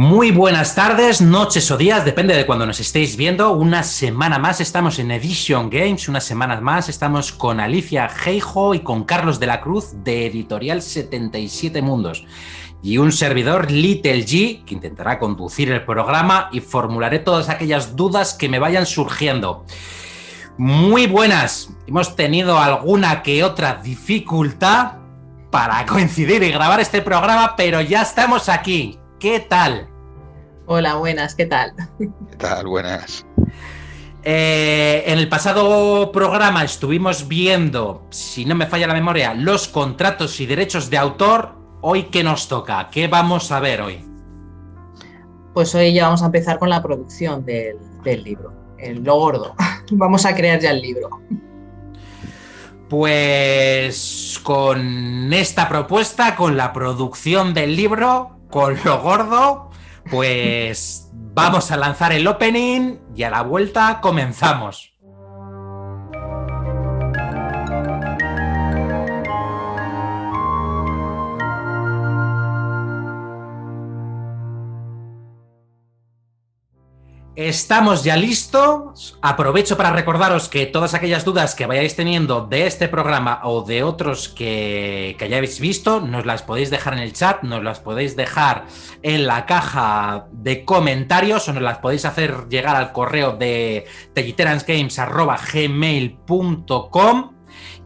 Muy buenas tardes, noches o días, depende de cuando nos estéis viendo. Una semana más estamos en Edition Games, una semana más estamos con Alicia Geijo y con Carlos de la Cruz de Editorial 77 Mundos. Y un servidor, Little G, que intentará conducir el programa y formularé todas aquellas dudas que me vayan surgiendo. Muy buenas, hemos tenido alguna que otra dificultad para coincidir y grabar este programa, pero ya estamos aquí. ¿Qué tal? Hola, buenas, ¿qué tal? ¿Qué tal? Buenas. En el pasado programa estuvimos viendo, si no me falla la memoria, los contratos y derechos de autor. ¿Hoy qué nos toca? ¿Qué vamos a ver hoy? Pues hoy ya vamos a empezar con la producción del libro, lo gordo. Vamos a crear ya el libro. Pues con esta propuesta, con la producción del libro, con lo gordo, pues vamos a lanzar el opening y a la vuelta comenzamos. Estamos ya listos. Aprovecho para recordaros que todas aquellas dudas que vayáis teniendo de este programa o de otros que hayáis visto, nos las podéis dejar en el chat, nos las podéis dejar en la caja de comentarios o nos las podéis hacer llegar al correo de telliteransgames@gmail.com.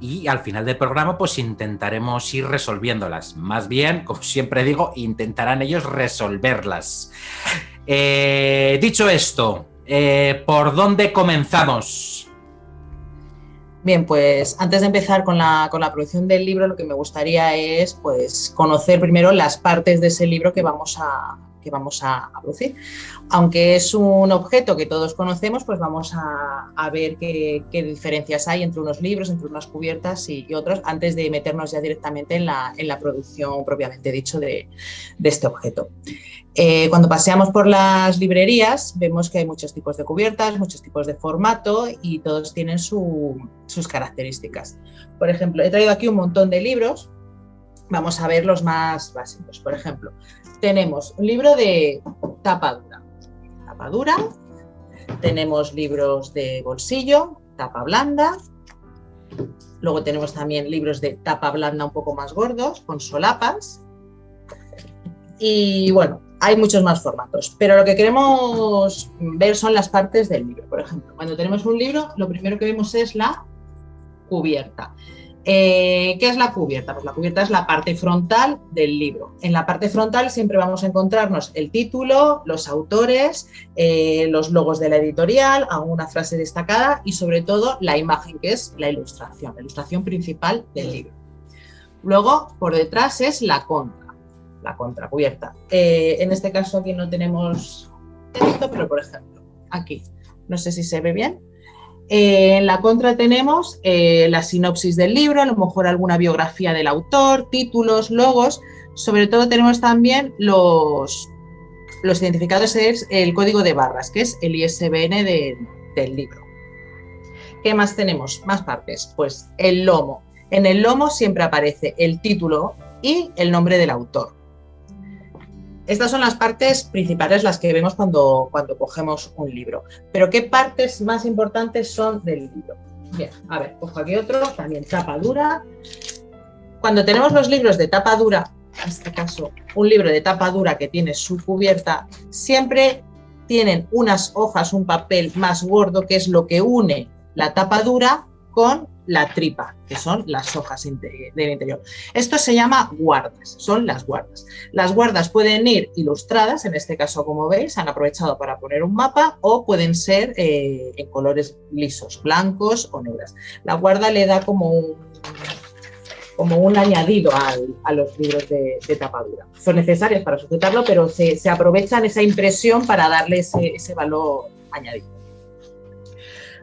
Y al final del programa pues intentaremos ir resolviéndolas. Más bien, como siempre digo, intentarán ellos resolverlas. Dicho esto, ¿por dónde comenzamos? Bien, pues antes de empezar con la producción del libro, lo que me gustaría es pues conocer primero las partes de ese libro que vamos a producir. Aunque es un objeto que todos conocemos, pues vamos a ver qué diferencias hay entre unos libros, entre unas cubiertas y otros, antes de meternos ya directamente en la producción propiamente dicho de este objeto. Cuando paseamos por las librerías vemos que hay muchos tipos de cubiertas, muchos tipos de formato y todos tienen sus características. Por ejemplo, he traído aquí un montón de libros. Vamos a ver los más básicos. Por ejemplo, tenemos un libro de tapa dura, tenemos libros de bolsillo, tapa blanda, luego tenemos también libros de tapa blanda un poco más gordos, con solapas, y bueno, hay muchos más formatos, pero lo que queremos ver son las partes del libro. Por ejemplo, cuando tenemos un libro, lo primero que vemos es la cubierta. ¿Qué es la cubierta? Pues la cubierta es la parte frontal del libro. En la parte frontal siempre vamos a encontrarnos el título, los autores, los logos de la editorial, alguna frase destacada y sobre todo la imagen, que es la ilustración principal del libro. Luego, por detrás es la contracubierta. En este caso aquí no tenemos texto, pero por ejemplo, aquí, no sé si se ve bien. En la contra tenemos la sinopsis del libro, a lo mejor alguna biografía del autor, títulos, logos. Sobre todo tenemos también los identificados, es el código de barras, que es el ISBN del libro. ¿Qué más tenemos? Más partes. Pues el lomo. En el lomo siempre aparece el título y el nombre del autor. Estas son las partes principales, las que vemos cuando cogemos un libro. Pero ¿qué partes más importantes son del libro? Bien, a ver, cojo aquí otro, también tapa dura. Cuando tenemos los libros de tapa dura, en este caso un libro de tapa dura que tiene su cubierta, siempre tienen unas hojas, un papel más gordo, que es lo que une la tapa dura con la tripa, que son las hojas del interior. Esto se llama guardas, son las guardas. Las guardas pueden ir ilustradas, en este caso, como veis, han aprovechado para poner un mapa, o pueden ser en colores lisos, blancos o negras. La guarda le da como un añadido a los libros de tapa dura. Son necesarias para sujetarlo, pero se aprovechan esa impresión para darle ese valor añadido.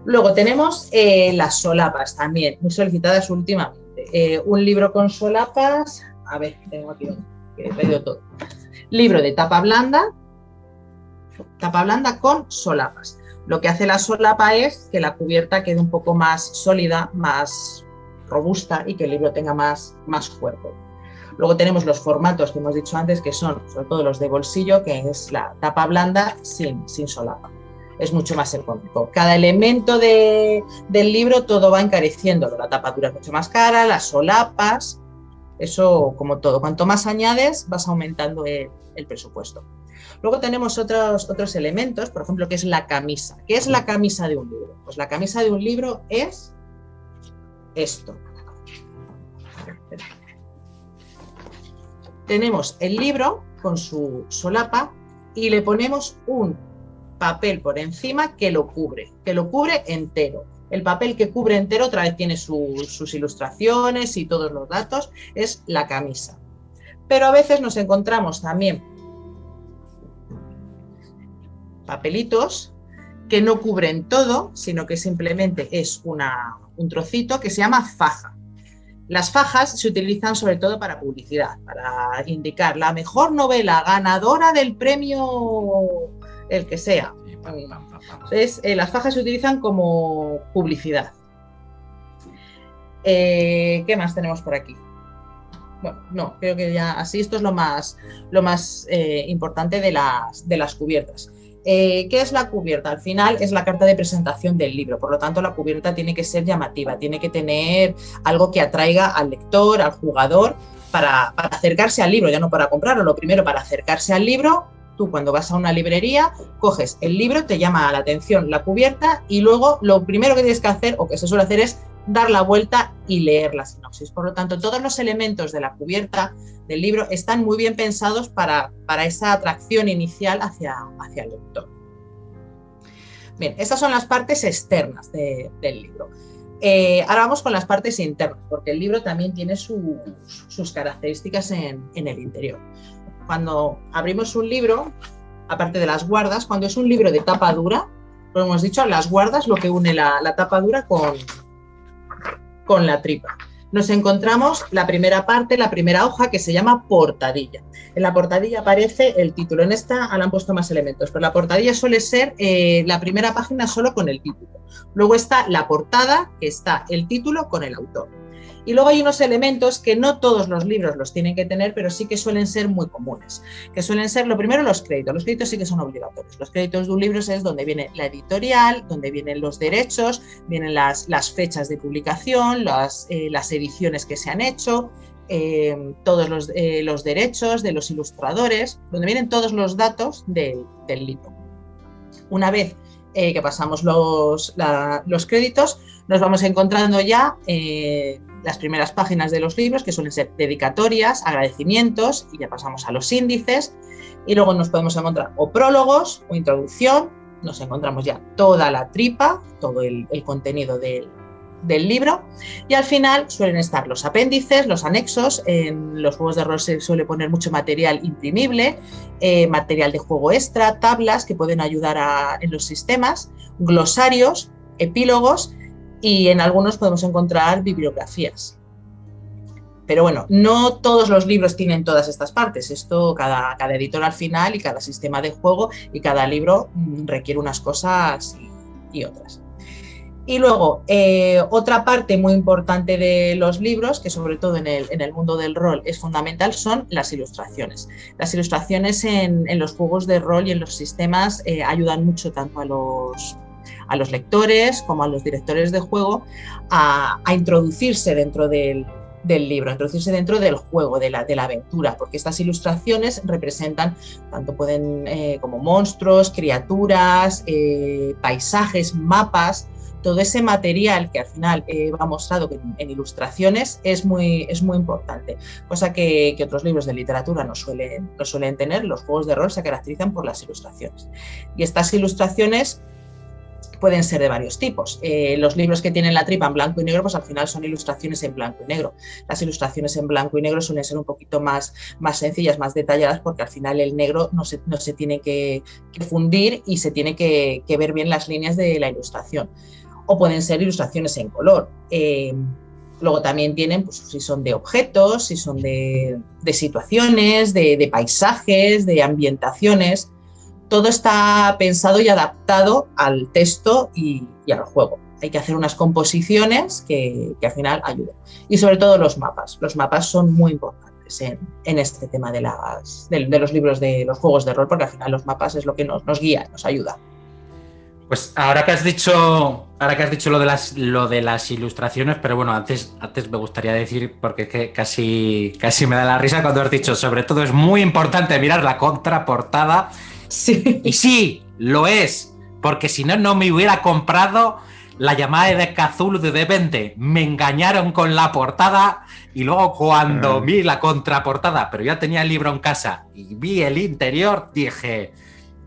Luego tenemos las solapas también, muy solicitadas últimamente. Un libro con solapas, a ver, tengo aquí uno, que he pedido todo. Libro de tapa blanda con solapas. Lo que hace la solapa es que la cubierta quede un poco más sólida, más robusta y que el libro tenga más cuerpo. Luego tenemos los formatos que hemos dicho antes, que son sobre todo los de bolsillo, que es la tapa blanda sin solapa. Es mucho más económico. Cada elemento del libro todo va encareciendo. La tapa dura es mucho más cara, las solapas, eso como todo. Cuanto más añades, vas aumentando el presupuesto. Luego tenemos otros elementos, por ejemplo, que es la camisa. ¿Qué es la camisa de un libro? Pues la camisa de un libro es esto. Tenemos el libro con su solapa y le ponemos un papel por encima que lo cubre entero. El papel que cubre entero otra vez tiene sus ilustraciones y todos los datos, es la camisa. Pero a veces nos encontramos también papelitos que no cubren todo, sino que simplemente es un trocito que se llama faja. Las fajas se utilizan sobre todo para publicidad, para indicar la mejor novela ganadora del premio, el que sea. Entonces, las fajas se utilizan como publicidad. ¿Qué más tenemos por aquí? Bueno, no, creo que ya así esto es lo más importante de las cubiertas. ¿Qué es la cubierta? Al final es la carta de presentación del libro, por lo tanto la cubierta tiene que ser llamativa, tiene que tener algo que atraiga al lector, al jugador, para acercarse al libro, ya no para comprarlo. Lo primero, para acercarse al libro, tú cuando vas a una librería, coges el libro, te llama la atención la cubierta y luego lo primero que tienes que hacer, o que se suele hacer, es dar la vuelta y leer la sinopsis. Por lo tanto, todos los elementos de la cubierta del libro están muy bien pensados para esa atracción inicial hacia el lector. Bien, estas son las partes externas del libro. Ahora vamos con las partes internas, porque el libro también tiene sus características en el interior. Cuando abrimos un libro, aparte de las guardas, cuando es un libro de tapa dura, como hemos dicho, las guardas, lo que une la tapa dura con la tripa. Nos encontramos la primera parte, la primera hoja, que se llama portadilla. En la portadilla aparece el título. En esta le han puesto más elementos, pero la portadilla suele ser la primera página solo con el título. Luego está la portada, que está el título con el autor. Y luego hay unos elementos que no todos los libros los tienen que tener, pero sí que suelen ser muy comunes, que suelen ser, lo primero, los créditos. Los créditos sí que son obligatorios. Los créditos de un libro es donde viene la editorial, donde vienen los derechos, vienen las fechas de publicación, las ediciones que se han hecho, todos los derechos de los ilustradores, donde vienen todos los datos del libro. Una vez que pasamos los créditos, nos vamos encontrando ya las primeras páginas de los libros, que suelen ser dedicatorias, agradecimientos, y ya pasamos a los índices, y luego nos podemos encontrar o prólogos o introducción. Nos encontramos ya toda la tripa, todo el contenido del libro, y al final suelen estar los apéndices, los anexos. En los juegos de rol se suele poner mucho material imprimible, material de juego extra, tablas que pueden ayudar en los sistemas, glosarios, epílogos, y en algunos podemos encontrar bibliografías. Pero bueno, no todos los libros tienen todas estas partes. Esto, cada editor al final, y cada sistema de juego y cada libro requiere unas cosas y otras. Y luego, otra parte muy importante de los libros, que sobre todo en el mundo del rol es fundamental, son las ilustraciones. Las ilustraciones en los juegos de rol y en los sistemas ayudan mucho tanto a los lectores como a los directores de juego a introducirse dentro del libro, a introducirse dentro del juego, de la aventura, porque estas ilustraciones representan tanto como monstruos, criaturas, paisajes, mapas. Todo ese material que al final va mostrado en ilustraciones es muy importante, cosa que otros libros de literatura no suelen tener. Los juegos de rol se caracterizan por las ilustraciones, y estas ilustraciones pueden ser de varios tipos. Los libros que tienen la tripa en blanco y negro, pues al final son ilustraciones en blanco y negro. Las ilustraciones en blanco y negro suelen ser un poquito más sencillas, más detalladas, porque al final el negro no se tiene que fundir y se tiene que ver bien las líneas de la ilustración. O pueden ser ilustraciones en color. Luego también tienen, pues, si son de objetos, si son de situaciones, de paisajes, de ambientaciones. Todo está pensado y adaptado al texto y al juego. Hay que hacer unas composiciones que al final ayuden. Y sobre todo los mapas. Los mapas son muy importantes. importantes en este tema de los libros de los juegos de rol, porque al final los mapas es lo que nos guía, nos ayuda. Pues ahora que has dicho lo de las ilustraciones, pero bueno, antes me gustaría decir, porque es que casi me da la risa cuando has dicho, sobre todo es muy importante mirar la contraportada. Sí. Y sí, lo es, porque si no, no me hubiera comprado la llamada de Cthulhu de D20. Me engañaron con la portada y luego cuando vi la contraportada, pero ya tenía el libro en casa y vi el interior, dije...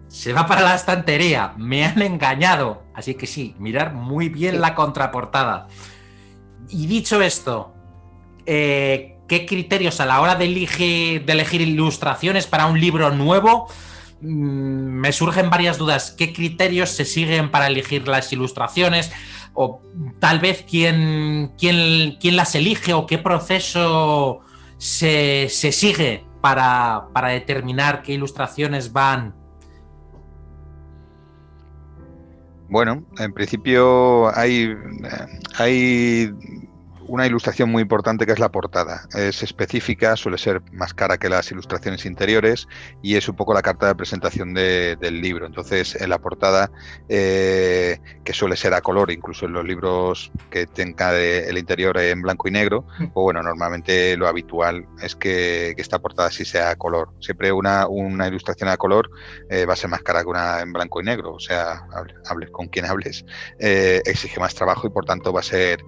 Se va para la estantería, me han engañado. Así que sí, mirar muy bien la contraportada. Y dicho esto, ¿qué criterios a la hora de elegir ilustraciones para un libro nuevo? Me surgen varias dudas. ¿Qué criterios se siguen para elegir las ilustraciones? O tal vez quién las elige o qué proceso se sigue para determinar qué ilustraciones van. Bueno, en principio hay una ilustración muy importante que es la portada. Es específica, suele ser más cara que las ilustraciones interiores y es un poco la carta de presentación del libro. Entonces, en la portada, que suele ser a color, incluso en los libros que tenga el interior en blanco y negro, pues bueno, normalmente lo habitual es que esta portada sí sea a color. Siempre una ilustración a color va a ser más cara que una en blanco y negro. O sea, hables con quien hables, exige más trabajo y por tanto va a ser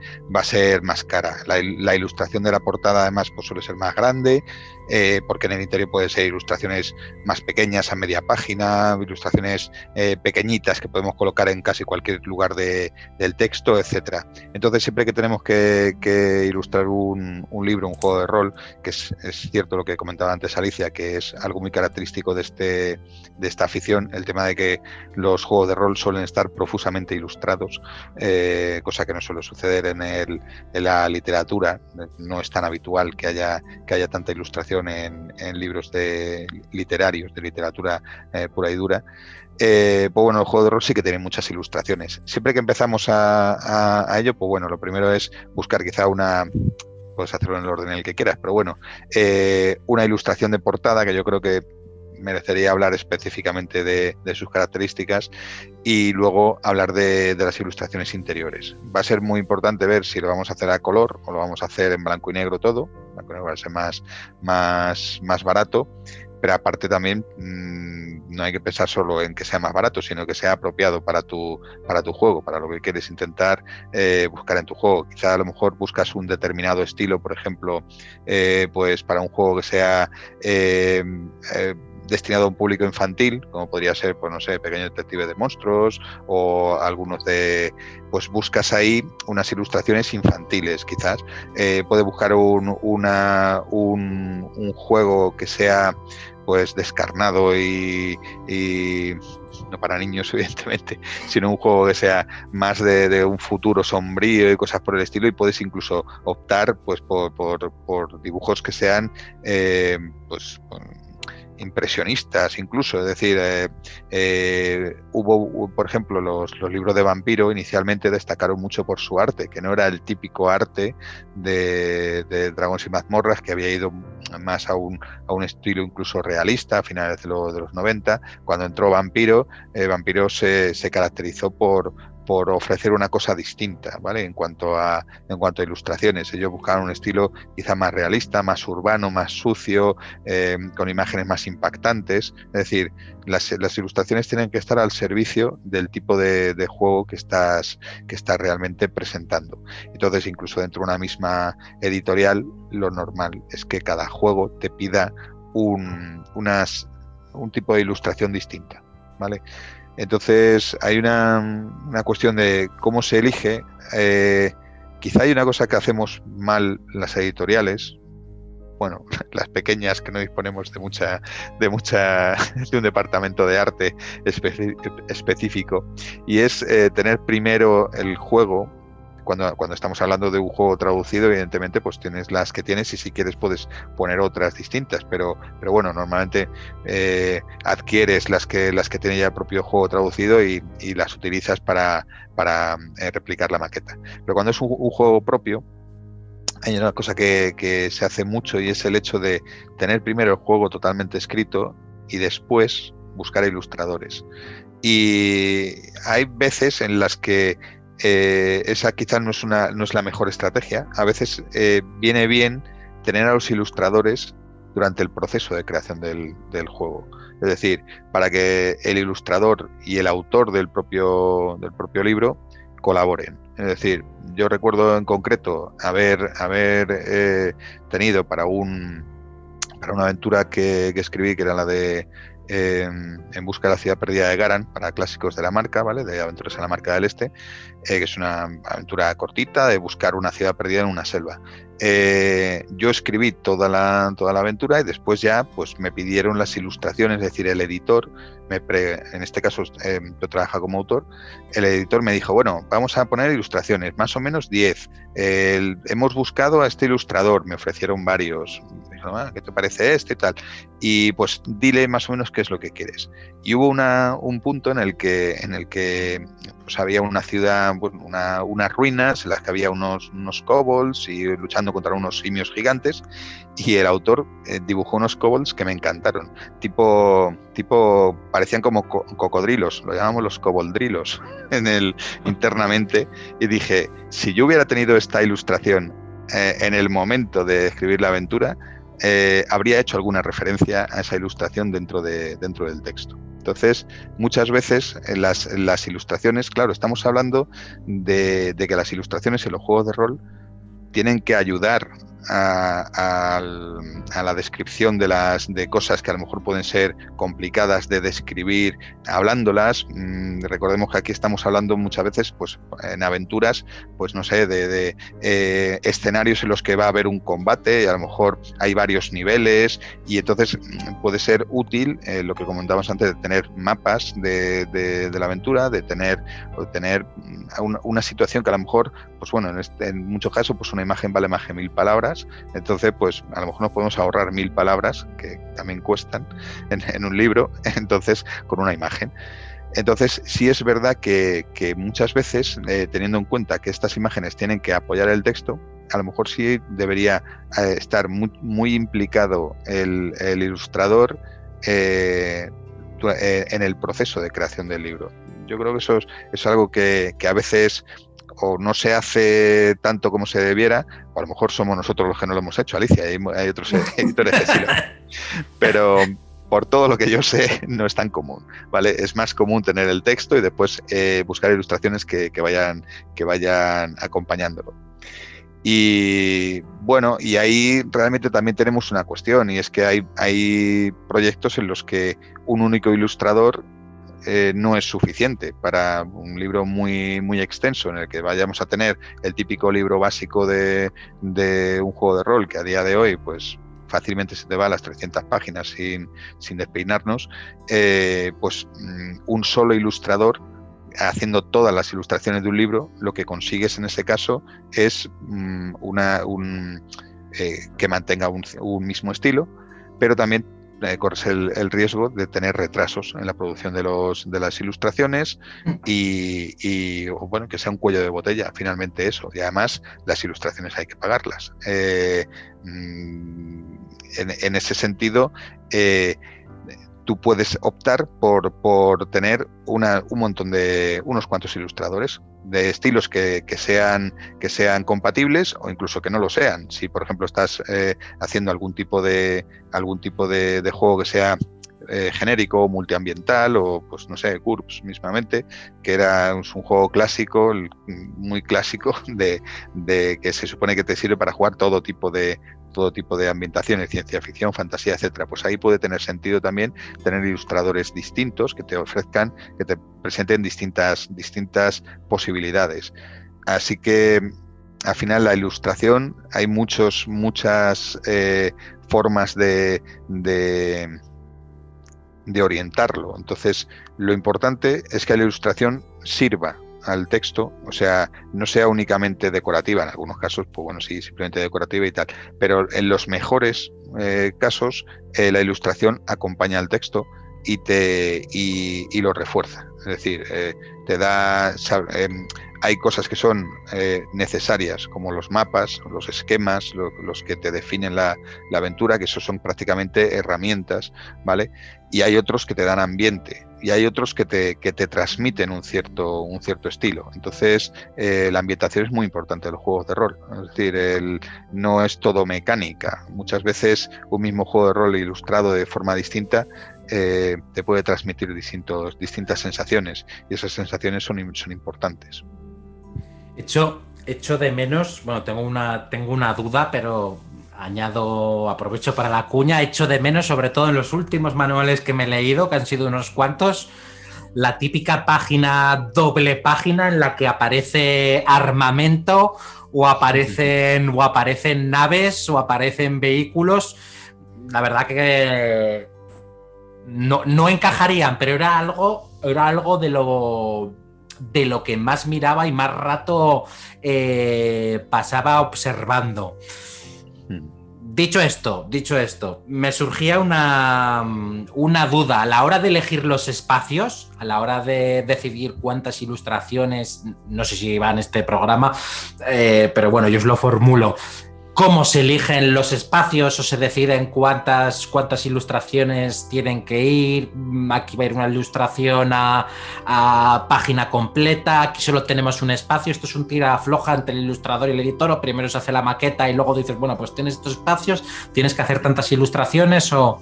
más cara. La ilustración de la portada además pues suele ser más grande, porque en el interior pueden ser ilustraciones más pequeñas a media página, ilustraciones pequeñitas que podemos colocar en casi cualquier lugar del texto, etcétera. Entonces siempre que tenemos que ilustrar un libro, un juego de rol, que es cierto lo que comentaba antes Alicia, que es algo muy característico de esta afición, el tema de que los juegos de rol suelen estar profusamente ilustrados, cosa que no suele suceder en la literatura. No es tan habitual que haya tanta ilustración en libros literarios, de literatura pura y dura. Pues bueno, el juego de rol sí que tiene muchas ilustraciones. Siempre que empezamos a ello, pues bueno, lo primero es buscar quizá puedes hacerlo en el orden en el que quieras, pero bueno, una ilustración de portada que yo creo que merecería hablar específicamente de sus características y luego hablar de las ilustraciones interiores. Va a ser muy importante ver si lo vamos a hacer a color o lo vamos a hacer en blanco y negro todo. Blanco y negro va a ser más barato, pero aparte también no hay que pensar solo en que sea más barato, sino que sea apropiado para tu juego, para lo que quieres intentar buscar en tu juego. Quizá a lo mejor buscas un determinado estilo, por ejemplo, pues para un juego que sea destinado a un público infantil, como podría ser, pues no sé, Pequeño Detective de Monstruos o algunos pues buscas ahí unas ilustraciones infantiles, quizás. Puedes buscar un juego que sea pues descarnado y no para niños evidentemente, sino un juego que sea más de un futuro sombrío y cosas por el estilo, y puedes incluso optar pues por dibujos que sean pues impresionistas incluso, es decir, hubo, por ejemplo, los libros de vampiro inicialmente destacaron mucho por su arte, que no era el típico arte de Dragones y Mazmorras, que había ido más a un estilo incluso realista a finales de los 90. Cuando entró Vampiro, Vampiro se caracterizó por ofrecer una cosa distinta, ¿vale? En cuanto a ilustraciones. Ellos buscaban un estilo quizá más realista, más urbano, más sucio, con imágenes más impactantes. Es decir, las ilustraciones tienen que estar al servicio del tipo de juego que estás realmente presentando. Entonces, incluso dentro de una misma editorial, lo normal es que cada juego te pida un tipo de ilustración distinta, ¿vale? Entonces hay una cuestión de cómo se elige. Quizá hay una cosa que hacemos mal las editoriales, bueno, las pequeñas, que no disponemos de un departamento de arte específico, y es tener primero el juego. Cuando estamos hablando de un juego traducido, evidentemente pues tienes las que tienes y si quieres puedes poner otras distintas, pero bueno, normalmente adquieres las que tiene ya el propio juego traducido y las utilizas para replicar la maqueta. Pero cuando es un juego propio, hay una cosa que se hace mucho y es el hecho de tener primero el juego totalmente escrito y después buscar ilustradores. Y hay veces en las que esa quizás no es la mejor estrategia. A veces viene bien tener a los ilustradores durante el proceso de creación del juego. Es decir, para que el ilustrador y el autor del propio libro colaboren. Es decir, yo recuerdo en concreto haber tenido para una aventura que escribí, que era la de En busca de la ciudad perdida de Garan, para clásicos de la marca, ¿vale? De Aventuras en la Marca del Este, que es una aventura cortita de buscar una ciudad perdida en una selva. Yo escribí toda la aventura y después ya pues me pidieron las ilustraciones, es decir, el editor, en este caso yo trabajo como autor, el editor me dijo, bueno, vamos a poner ilustraciones, más o menos 10. Hemos buscado a este ilustrador, me ofrecieron varios, me dijo, ¿qué te parece este y tal? Y pues dile más o menos qué es lo que quieres. Y hubo un punto en el que pues había una ciudad, bueno, unas ruinas en las que había unos kobolds y luchando contra unos simios gigantes, y el autor dibujó unos kobolds que me encantaron, tipo parecían como cocodrilos, lo llamamos los koboldrilos internamente, y dije, si yo hubiera tenido esta ilustración en el momento de escribir la aventura, habría hecho alguna referencia a esa ilustración dentro del texto. Entonces, muchas veces las ilustraciones, claro, estamos hablando de que las ilustraciones en los juegos de rol tienen que ayudar a la descripción de cosas que a lo mejor pueden ser complicadas de describir hablándolas. Recordemos que aquí estamos hablando muchas veces, pues en aventuras, pues no sé, de escenarios en los que va a haber un combate y a lo mejor hay varios niveles, y entonces puede ser útil lo que comentábamos antes, de tener mapas de la aventura, de tener una situación que a lo mejor, pues bueno, en muchos casos, pues una imagen vale más que 1000 palabras. Entonces, pues a lo mejor nos podemos ahorrar 1000 palabras, que también cuestan en un libro, entonces con una imagen. Entonces, sí es verdad que muchas veces, teniendo en cuenta que estas imágenes tienen que apoyar el texto, a lo mejor sí debería estar muy implicado el ilustrador en el proceso de creación del libro. Yo creo que eso es algo que a veces o no se hace tanto como se debiera, o a lo mejor somos nosotros los que no lo hemos hecho, Alicia, hay otros editores que sí lo hacen. Pero por todo lo que yo sé, no es tan común, ¿vale? Es más común tener el texto y después buscar ilustraciones que vayan acompañándolo. Y bueno, y ahí realmente también tenemos una cuestión, y es que hay proyectos en los que un único ilustrador no es suficiente para un libro muy, muy extenso, en el que vayamos a tener el típico libro básico de un juego de rol, que a día de hoy pues fácilmente se te va a las 300 páginas sin despeinarnos. Pues un solo ilustrador haciendo todas las ilustraciones de un libro, lo que consigues en ese caso es que mantenga un mismo estilo, pero también corres el riesgo de tener retrasos en la producción de las ilustraciones y bueno, que sea un cuello de botella finalmente eso. Y además las ilustraciones hay que pagarlas. En ese sentido, tú puedes optar por tener unos cuantos ilustradores de estilos que sean compatibles, o incluso que no lo sean. Si por ejemplo estás haciendo algún tipo de juego que sea genérico o multiambiental, o pues no sé, GURPS mismamente, que es un juego clásico, muy clásico, de que se supone que te sirve para jugar todo tipo de ambientaciones, ciencia ficción, fantasía, etcétera. Pues ahí puede tener sentido también tener ilustradores distintos que te ofrezcan, que te presenten distintas posibilidades. Así que al final la ilustración, hay muchas formas de orientarlo. Entonces, lo importante es que la ilustración sirva al texto, o sea, no sea únicamente decorativa. En algunos casos, pues bueno, sí, simplemente decorativa y tal, pero en los mejores casos la ilustración acompaña al texto y lo refuerza. Es decir, te da... hay cosas que son necesarias, como los mapas, los esquemas, los que te definen la aventura, que esos son prácticamente herramientas, ¿vale? Y hay otros que te dan ambiente, y hay otros que te transmiten un cierto estilo. Entonces, la ambientación es muy importante en los juegos de rol. Es decir, no es todo mecánica. Muchas veces un mismo juego de rol ilustrado de forma distinta te puede transmitir distintas sensaciones, y esas sensaciones son importantes. Echo de menos, bueno, tengo una duda, pero aprovecho para la cuña, echo de menos, sobre todo en los últimos manuales que me he leído, que han sido unos cuantos, la típica doble página en la que aparece armamento o aparecen naves o aparecen vehículos. La verdad que no encajarían, pero era algo de lo que más miraba y más rato pasaba observando. Dicho esto, me surgía una duda. A la hora de elegir los espacios, a la hora de decidir cuántas ilustraciones, no sé si va en este programa, pero bueno, yo os lo formulo. ¿Cómo se eligen los espacios o se deciden cuántas ilustraciones tienen que ir? Aquí va a ir una ilustración a página completa, aquí solo tenemos un espacio, esto es un tira-afloja entre el ilustrador y el editor, o primero se hace la maqueta y luego dices, bueno, pues tienes estos espacios, tienes que hacer tantas ilustraciones o...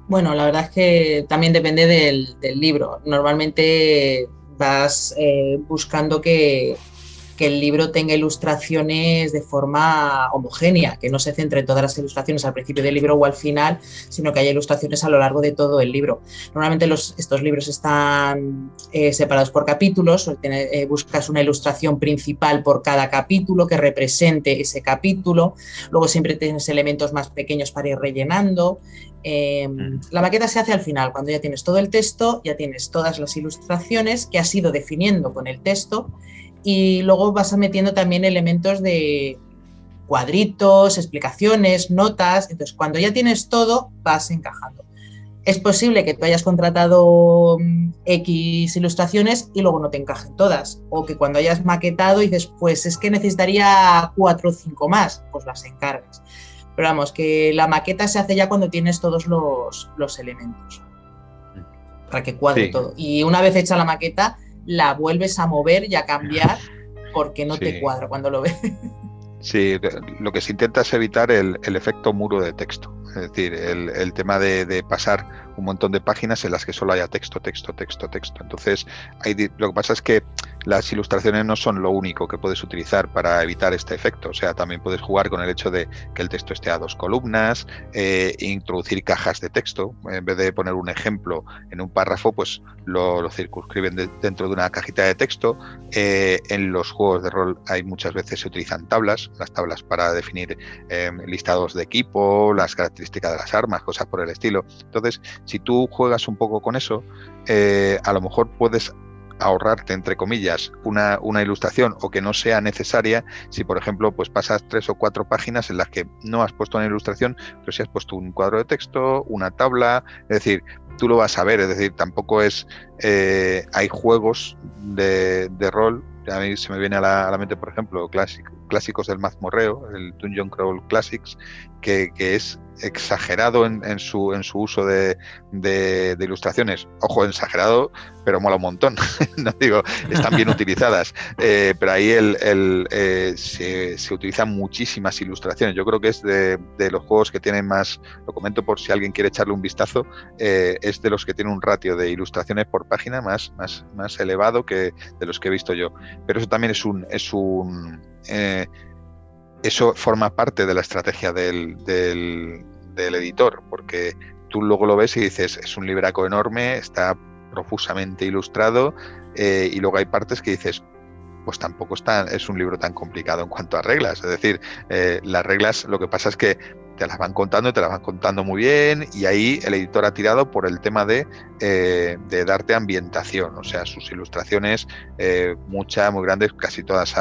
Bueno, la verdad es que también depende del libro. Normalmente vas buscando que el libro tenga ilustraciones de forma homogénea, que no se centre todas las ilustraciones al principio del libro o al final, sino que haya ilustraciones a lo largo de todo el libro. Normalmente estos libros están separados por capítulos, buscas una ilustración principal por cada capítulo que represente ese capítulo, luego siempre tienes elementos más pequeños para ir rellenando. La maqueta se hace al final, cuando ya tienes todo el texto, ya tienes todas las ilustraciones que has ido definiendo con el texto, y luego vas metiendo también elementos de cuadritos, explicaciones, notas. Entonces, cuando ya tienes todo, vas encajando. Es posible que tú hayas contratado X ilustraciones y luego no te encajen todas, o que cuando hayas maquetado dices, pues es que necesitaría 4 o 5 más, pues las encargas. Pero vamos, que la maqueta se hace ya cuando tienes todos los elementos, para que cuadre todo. Y una vez hecha la maqueta, la vuelves a mover y a cambiar porque no te cuadra cuando lo ves. Sí, lo que se intenta es evitar el efecto muro de texto. Es decir, el tema de pasar un montón de páginas en las que solo haya texto. Entonces, lo que pasa es que las ilustraciones no son lo único que puedes utilizar para evitar este efecto. O sea, también puedes jugar con el hecho de que el texto esté a 2 columnas, introducir cajas de texto. En vez de poner un ejemplo en un párrafo, pues lo circunscriben dentro de una cajita de texto. En los juegos de rol muchas veces se utilizan tablas, las tablas para definir listados de equipo, las características de las armas, cosas por el estilo. Entonces, si tú juegas un poco con eso, a lo mejor puedes ahorrarte, entre comillas, una ilustración, o que no sea necesaria si, por ejemplo, pues pasas 3 o 4 páginas en las que no has puesto una ilustración, pero sí has puesto un cuadro de texto, una tabla. Es decir, tú lo vas a ver. Es decir, tampoco es... hay juegos de rol, a mí se me viene a la mente, por ejemplo, clásicos del mazmorreo, el Dungeon Crawl Classics, que es exagerado en su uso de ilustraciones. Ojo, exagerado, pero mola un montón. No digo, están bien utilizadas, pero ahí se utilizan muchísimas ilustraciones. Yo creo que es de los juegos que tienen más, lo comento por si alguien quiere echarle un vistazo, es de los que tienen un ratio de ilustraciones por página más elevado que de los que he visto yo. Pero eso también eso forma parte de la estrategia del editor, porque tú luego lo ves y dices, es un libraco enorme, está profusamente ilustrado, y luego hay partes que dices, pues tampoco es un libro tan complicado en cuanto a reglas. Es decir, las reglas, lo que pasa es que te las van contando muy bien, y ahí el editor ha tirado por el tema de darte ambientación. O sea, sus ilustraciones, muy grandes, casi todas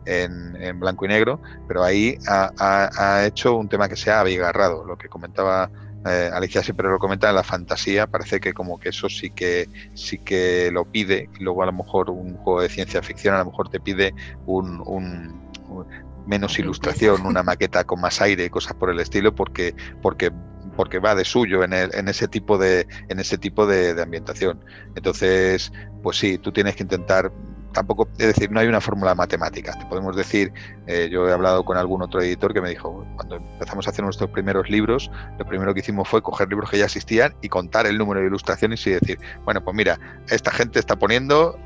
en blanco y negro, pero ahí ha hecho un tema que se ha abigarrado, lo que comentaba Alicia siempre lo comenta, la fantasía parece que como que eso sí que lo pide, y luego a lo mejor un juego de ciencia ficción a lo mejor te pide menos ilustración, una maqueta con más aire y cosas por el estilo, porque va de suyo en ese tipo de ambientación. Entonces, pues sí, tú tienes que intentar. Tampoco, es decir, no hay una fórmula matemática. Te podemos decir, yo he hablado con algún otro editor que me dijo, cuando empezamos a hacer nuestros primeros libros, lo primero que hicimos fue coger libros que ya existían y contar el número de ilustraciones y decir, bueno, pues mira, esta gente está poniendo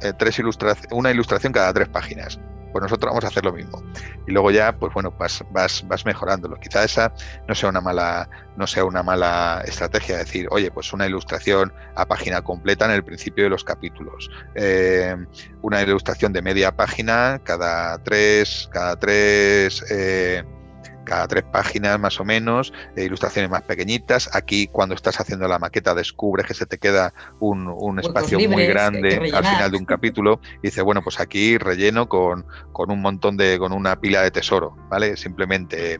una ilustración cada 3 páginas. Pues nosotros vamos a hacer lo mismo. Y luego ya, pues bueno, vas mejorándolo. Quizá esa no sea una mala estrategia, decir, oye, pues una ilustración a página completa en el principio de los capítulos. Una ilustración de media página cada tres páginas más o menos, ilustraciones más pequeñitas. Aquí cuando estás haciendo la maqueta descubres que se te queda un espacio libres, muy grande al final de un capítulo y dices, bueno, pues aquí relleno con un montón con una pila de tesoro, ¿vale? Simplemente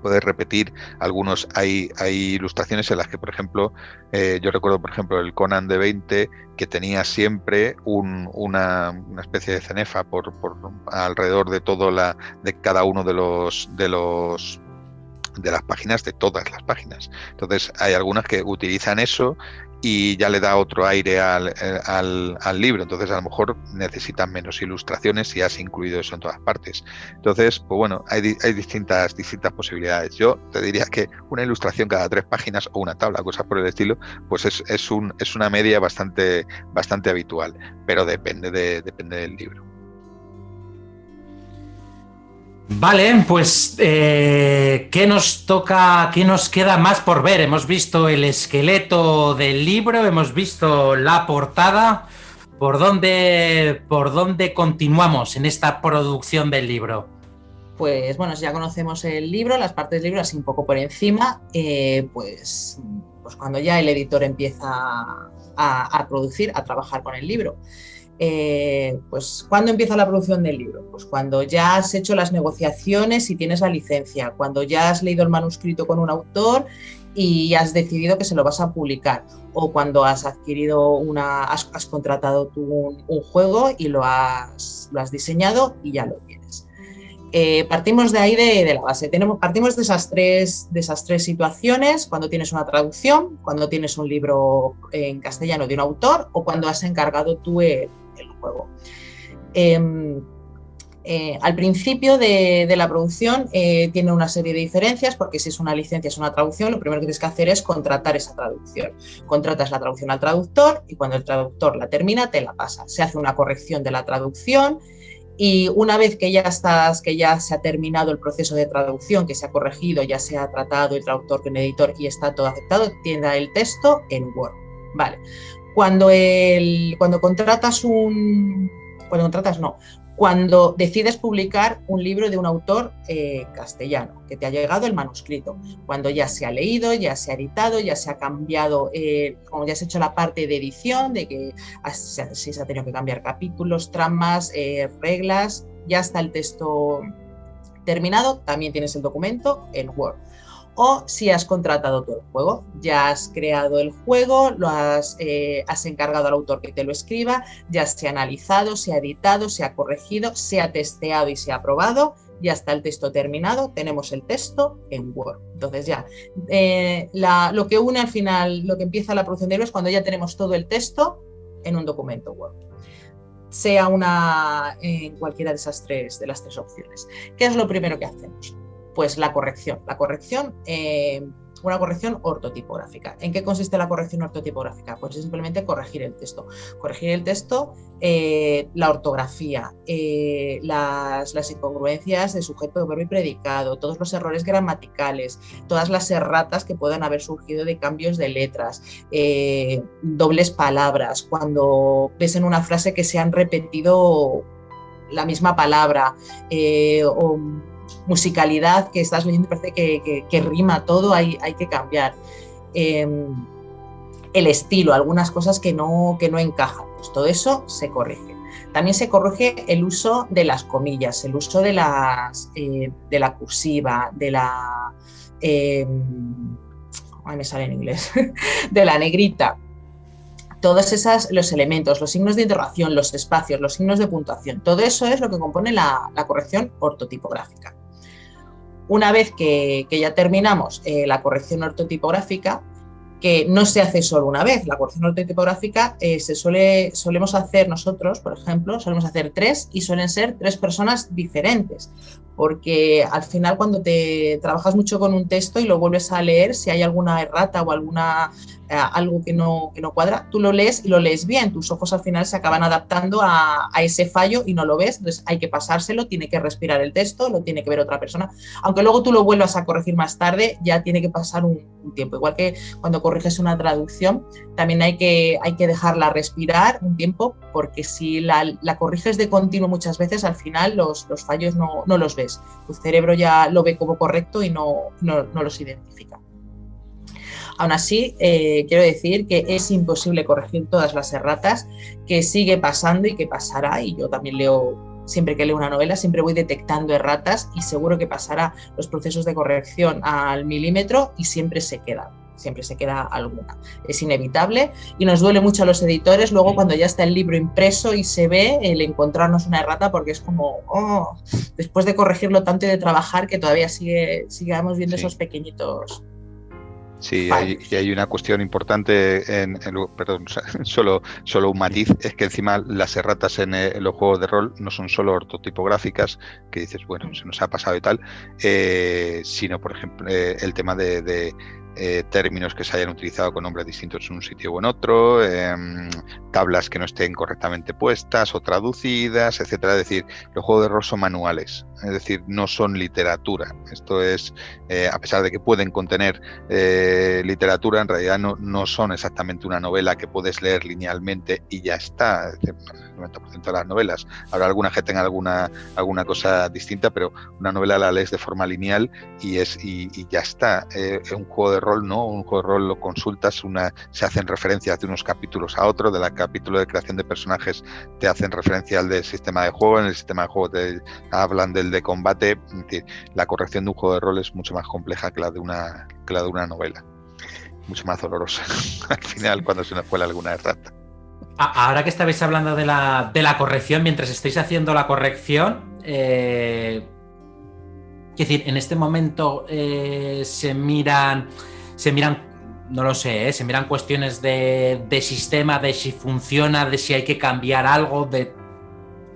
puedes repetir algunos. Hay ilustraciones en las que, por ejemplo, yo recuerdo, por ejemplo, el Conan de 20, que tenía siempre una especie de cenefa por alrededor de de cada uno de las páginas, de todas las páginas. Entonces hay algunas que utilizan eso y ya le da otro aire al libro. Entonces a lo mejor necesitan menos ilustraciones si has incluido eso en todas partes. Entonces, pues bueno, hay distintas posibilidades. Yo te diría que una ilustración cada 3 páginas o una tabla, cosas por el estilo, pues es una media bastante habitual, pero depende del libro. Vale, pues ¿qué nos toca, qué nos queda más por ver? Hemos visto el esqueleto del libro, hemos visto la portada. ¿Por dónde continuamos en esta producción del libro? Pues bueno, si ya conocemos el libro, las partes del libro así un poco por encima, pues cuando ya el editor empieza a producir, a trabajar con el libro. Pues ¿cuándo empieza la producción del libro? Pues cuando ya has hecho las negociaciones y tienes la licencia, cuando ya has leído el manuscrito con un autor y has decidido que se lo vas a publicar, o cuando has adquirido has contratado tú un juego y lo has diseñado y ya lo tienes. Partimos de ahí de la base. Partimos de esas tres situaciones: cuando tienes una traducción, cuando tienes un libro en castellano de un autor o cuando has encargado tú el juego. Al principio de la producción tiene una serie de diferencias, porque si es una licencia, es una traducción, lo primero que tienes que hacer es contratar esa traducción. Contratas la traducción al traductor y cuando el traductor la termina te la pasa. Se hace una corrección de la traducción. Y una vez que ya se ha terminado el proceso de traducción, que se ha corregido, ya se ha tratado el traductor con el editor y está todo aceptado, tiene el texto en Word. Vale. Cuando decides publicar un libro de un autor castellano, que te ha llegado el manuscrito, cuando ya se ha leído, ya se ha editado, ya se ha cambiado, como ya has hecho la parte de edición, de que si se ha tenido que cambiar capítulos, tramas, reglas, ya está el texto terminado, también tienes el documento en Word. O si has contratado todo el juego, ya has creado el juego, has encargado al autor que te lo escriba, ya se ha analizado, se ha editado, se ha corregido, se ha testeado y se ha aprobado, ya está el texto terminado, tenemos el texto en Word. Entonces ya, lo que une al final, lo que empieza la producción de libros es cuando ya tenemos todo el texto en un documento Word. Sea en cualquiera de las tres opciones. ¿Qué es lo primero que hacemos? Pues la corrección. Una corrección ortotipográfica. ¿En qué consiste la corrección ortotipográfica? Pues es simplemente corregir el texto. Corregir el texto, la ortografía, las incongruencias de sujeto, verbo y predicado, todos los errores gramaticales, todas las erratas que puedan haber surgido de cambios de letras, dobles palabras, cuando ves en una frase que se han repetido la misma palabra, o musicalidad, que estás leyendo y parece que rima todo, hay que cambiar. El estilo, algunas cosas que no encajan, pues todo eso se corrige. También se corrige el uso de las comillas, el uso de la cursiva, ay, me sale en inglés, de la negrita, todos los elementos, los signos de interrogación, los espacios, los signos de puntuación, todo eso es lo que compone la corrección ortotipográfica. Una vez que ya terminamos la corrección ortotipográfica, que no se hace solo una vez, la corrección ortotipográfica solemos hacer nosotros, por ejemplo, solemos hacer 3 y suelen ser 3 personas diferentes, porque al final cuando te trabajas mucho con un texto y lo vuelves a leer, si hay alguna errata o algo que no cuadra, tú lo lees y lo lees bien, tus ojos al final se acaban adaptando a ese fallo y no lo ves, entonces hay que pasárselo, tiene que respirar el texto, lo tiene que ver otra persona, aunque luego tú lo vuelvas a corregir más tarde, ya tiene que pasar un tiempo, igual que cuando corriges una traducción, también hay que dejarla respirar un tiempo, porque si la corriges de continuo muchas veces, al final los fallos no los ves, tu cerebro ya lo ve como correcto y no los identifica. Aún así, quiero decir que es imposible corregir todas las erratas, que sigue pasando y que pasará, y yo también siempre que leo una novela, siempre voy detectando erratas y seguro que pasará los procesos de corrección al milímetro y siempre se queda alguna. Es inevitable y nos duele mucho a los editores luego cuando ya está el libro impreso y se ve el encontrarnos una errata, porque es como, después de corregirlo tanto y de trabajar, que todavía sigamos viendo esos pequeñitos. Sí, hay una cuestión importante, perdón, solo un matiz, es que encima las erratas en los juegos de rol no son solo ortotipográficas, que dices, bueno, se nos ha pasado y tal, sino, por ejemplo, el tema de términos que se hayan utilizado con nombres distintos en un sitio o en otro, tablas que no estén correctamente puestas o traducidas, etcétera. Es decir, los juegos de rol son manuales, es decir, no son literatura. Esto es, a pesar de que pueden contener literatura, en realidad no son exactamente una novela que puedes leer linealmente y ya está. Es decir, el 90% de las novelas, habrá alguna que tenga alguna cosa distinta, pero una novela la lees de forma lineal y ya está. Un juego de rol no, un juego de rol lo consultas, se hacen referencias de unos capítulos a otros, del capítulo de creación de personajes te hacen referencia al del sistema de juego, en el sistema de juego te hablan del de combate. Es decir, la corrección de un juego de rol es mucho más compleja que la de una novela, mucho más dolorosa al final cuando se nos cuela alguna errata. Ahora que estabais hablando de la corrección, mientras estáis haciendo la corrección, es decir, en este momento se miran, no lo sé, se miran cuestiones de sistema, de si funciona, de si hay que cambiar algo,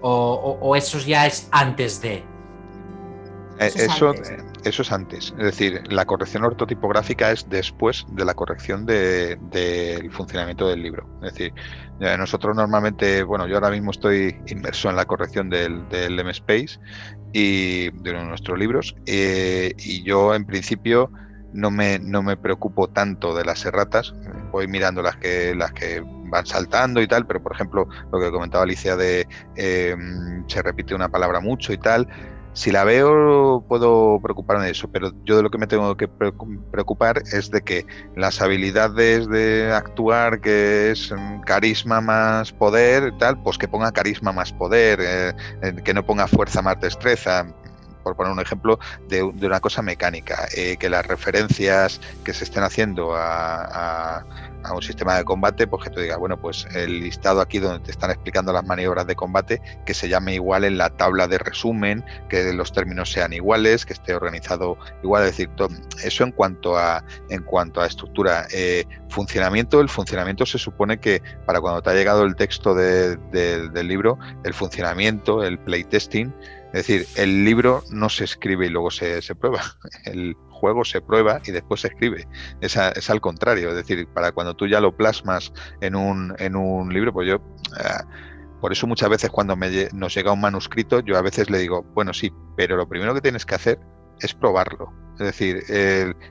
o eso ya es antes de. Eso es antes, es decir, la corrección ortotipográfica es después de la corrección del funcionamiento del libro. Es decir, nosotros normalmente, bueno, yo ahora mismo estoy inmerso en la corrección del MSpace y de uno de nuestros libros, y yo en principio no me preocupo tanto de las erratas, voy mirando las que van saltando y tal, pero por ejemplo lo que comentaba Alicia de se repite una palabra mucho y tal. Si la veo, puedo preocuparme de eso, pero yo de lo que me tengo que preocupar es de que las habilidades de actuar, que es carisma más poder, tal, pues que ponga carisma más poder, que no ponga fuerza más destreza, por poner un ejemplo de una cosa mecánica, que las referencias que se estén haciendo a un sistema de combate, pues que tú digas, bueno, pues el listado aquí donde te están explicando las maniobras de combate, que se llame igual en la tabla de resumen, que los términos sean iguales, que esté organizado igual, es decir, eso en cuanto a estructura. Funcionamiento, el funcionamiento se supone que para cuando te ha llegado el texto del libro, el funcionamiento, el playtesting, es decir, el libro no se escribe y luego se prueba, el juego se prueba y después se escribe, es al contrario, es decir, para cuando tú ya lo plasmas en un libro, pues yo, por eso muchas veces cuando nos llega un manuscrito, yo a veces le digo, bueno, sí, pero lo primero que tienes que hacer es probarlo, es decir,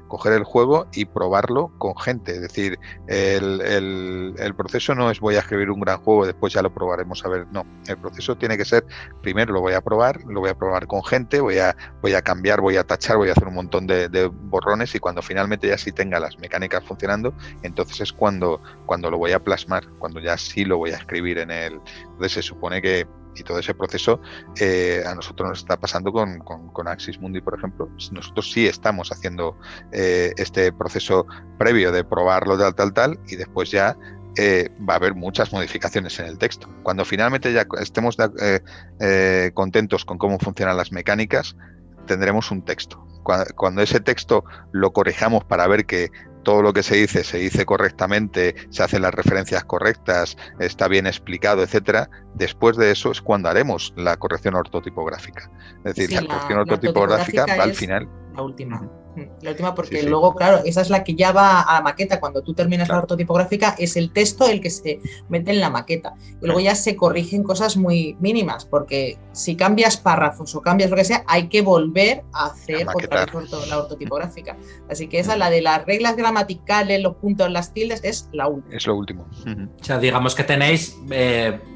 coger el juego y probarlo con gente, es decir, el proceso no es voy a escribir un gran juego y después ya lo probaremos a ver, no, el proceso tiene que ser, primero lo voy a probar con gente, voy a cambiar, voy a tachar, voy a hacer un montón de borrones y cuando finalmente ya sí tenga las mecánicas funcionando, entonces es cuando lo voy a plasmar, cuando ya sí lo voy a escribir en el, entonces se supone que Y todo ese proceso a nosotros nos está pasando con Axis Mundi, por ejemplo. Nosotros sí estamos haciendo este proceso previo de probarlo tal, y después ya va a haber muchas modificaciones en el texto. Cuando finalmente ya estemos contentos con cómo funcionan las mecánicas, tendremos un texto. Cuando ese texto lo corrijamos para ver que todo lo que se dice correctamente, se hacen las referencias correctas, está bien explicado, etcétera. Después de eso es cuando haremos la corrección ortotipográfica. Es decir, Sí, la corrección ortotipográfica va al final. La última. La última porque Sí. luego, claro, esa es la que ya va a la maqueta. Cuando tú terminas la ortotipográfica, es el texto el que se mete en la maqueta. Y luego ya se corrigen cosas muy mínimas, porque si cambias párrafos o cambias lo que sea, hay que volver a hacer otra vez la ortotipográfica. Así que esa, la de las reglas gramaticales, los puntos, las tildes, es la última. Es lo último. O sea, digamos que tenéis,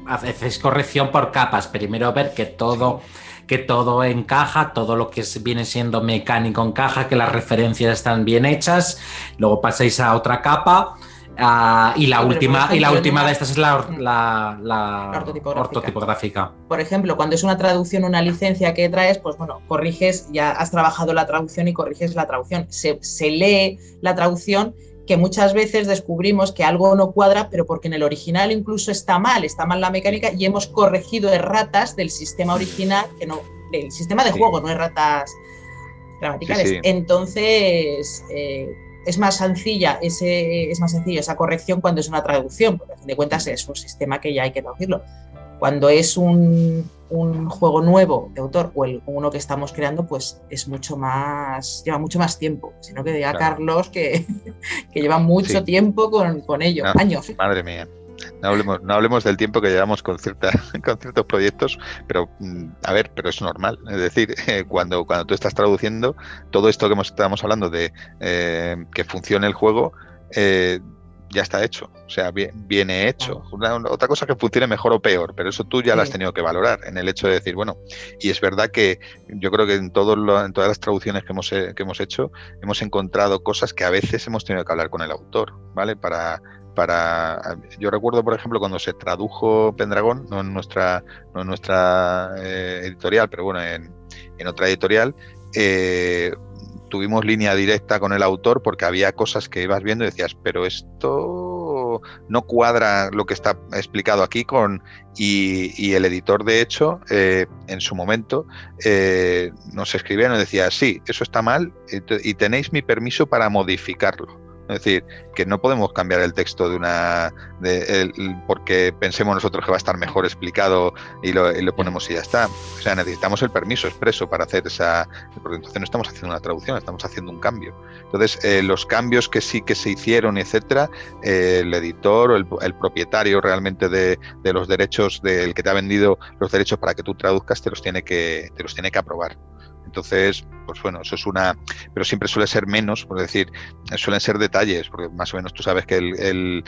hacéis corrección por capas. Primero ver que todo encaja, todo lo que viene siendo mecánico encaja, que las referencias están bien hechas. Luego pasáis a otra capa. Y la última de estas es la ortotipográfica. Por ejemplo, cuando es una traducción, una licencia que traes, pues bueno, corriges, ya has trabajado la traducción y corriges la traducción. Se lee la traducción, que muchas veces descubrimos que algo no cuadra, pero porque en el original incluso está mal la mecánica y hemos corregido erratas del sistema original, del sistema de juego, no erratas gramaticales. Sí. Entonces, es más sencillo esa corrección cuando es una traducción, porque a fin de cuentas es un sistema que ya hay que traducirlo. Cuando es un juego nuevo de autor o uno que estamos creando, pues lleva mucho más tiempo. Sino que diga Carlos que lleva mucho tiempo con ello, años. Madre mía. No hablemos del tiempo que llevamos con ciertos proyectos, pero pero es normal. Es decir, cuando tú estás traduciendo, todo esto que estamos hablando de que funcione el juego, ya está hecho, o sea, viene hecho. Otra cosa que funcione mejor o peor, pero eso tú ya lo has tenido que valorar, en el hecho de decir, bueno, y es verdad que yo creo que en todas las traducciones que hemos hecho, hemos encontrado cosas que a veces hemos tenido que hablar con el autor, ¿vale? Yo recuerdo, por ejemplo, cuando se tradujo Pendragón, no en nuestra editorial, pero bueno, en otra editorial, tuvimos línea directa con el autor porque había cosas que ibas viendo y decías, pero esto no cuadra lo que está explicado aquí y el editor, de hecho, en su momento nos escribía y nos decía, sí, eso está mal y tenéis mi permiso para modificarlo. Es decir, que no podemos cambiar el texto porque pensemos nosotros que va a estar mejor explicado y lo ponemos y ya está. O sea, necesitamos el permiso expreso para hacer porque entonces no estamos haciendo una traducción, estamos haciendo un cambio. Entonces, los cambios que sí que se hicieron, etcétera, el editor o el propietario realmente de los derechos, del que te ha vendido los derechos para que tú traduzcas, te los tiene que aprobar. Entonces, pues bueno, eso es pero siempre suele ser menos, por decir, suelen ser detalles, porque más o menos tú sabes que el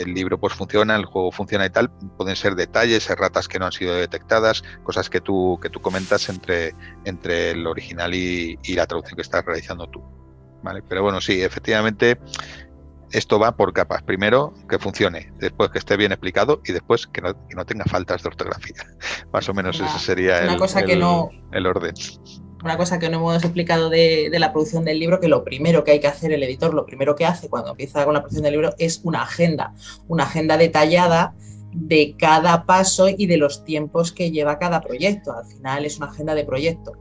libro pues funciona, el juego funciona y tal, pueden ser detalles, erratas que no han sido detectadas, cosas que tú comentas entre el original y la traducción que estás realizando tú, ¿vale? Pero bueno, sí, efectivamente, esto va por capas. Primero, que funcione, después que esté bien explicado y después que no tenga faltas de ortografía. Más o menos ese sería el orden. Una cosa que no hemos explicado de la producción del libro, que lo primero que hay que hacer el editor, lo primero que hace cuando empieza con la producción del libro es una agenda detallada de cada paso y de los tiempos que lleva cada proyecto. Al final es una agenda de proyecto.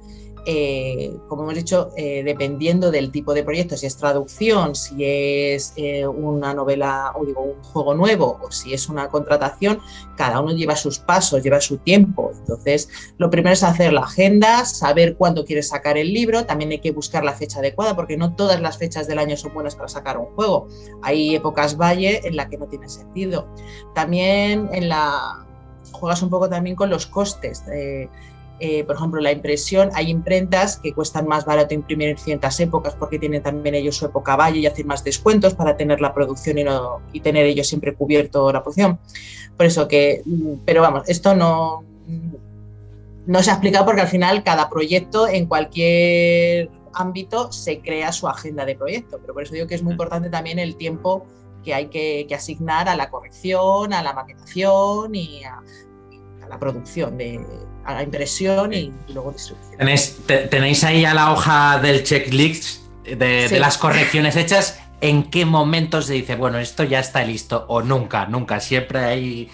Como hemos dicho, dependiendo del tipo de proyecto, si es traducción, si es una novela o un juego nuevo o si es una contratación, cada uno lleva sus pasos, lleva su tiempo. Entonces, lo primero es hacer la agenda, saber cuándo quieres sacar el libro. También hay que buscar la fecha adecuada porque no todas las fechas del año son buenas para sacar un juego. Hay épocas valle en las que no tiene sentido. También juegas un poco también con los costes. Por ejemplo, la impresión, hay imprentas que cuestan más barato imprimir en ciertas épocas porque tienen también ellos su época valle y hacen más descuentos para tener la producción y tener ellos siempre cubierto la producción. Por eso pero vamos, esto no se ha explicado porque al final cada proyecto en cualquier ámbito se crea su agenda de proyecto, pero por eso digo que es muy importante también el tiempo que hay que asignar a la corrección, a la maquetación y la producción, a la impresión y luego distribución. ¿Tenéis ahí a la hoja del checklist de las correcciones hechas? ¿En qué momento se dice, bueno, esto ya está listo? O nunca, siempre hay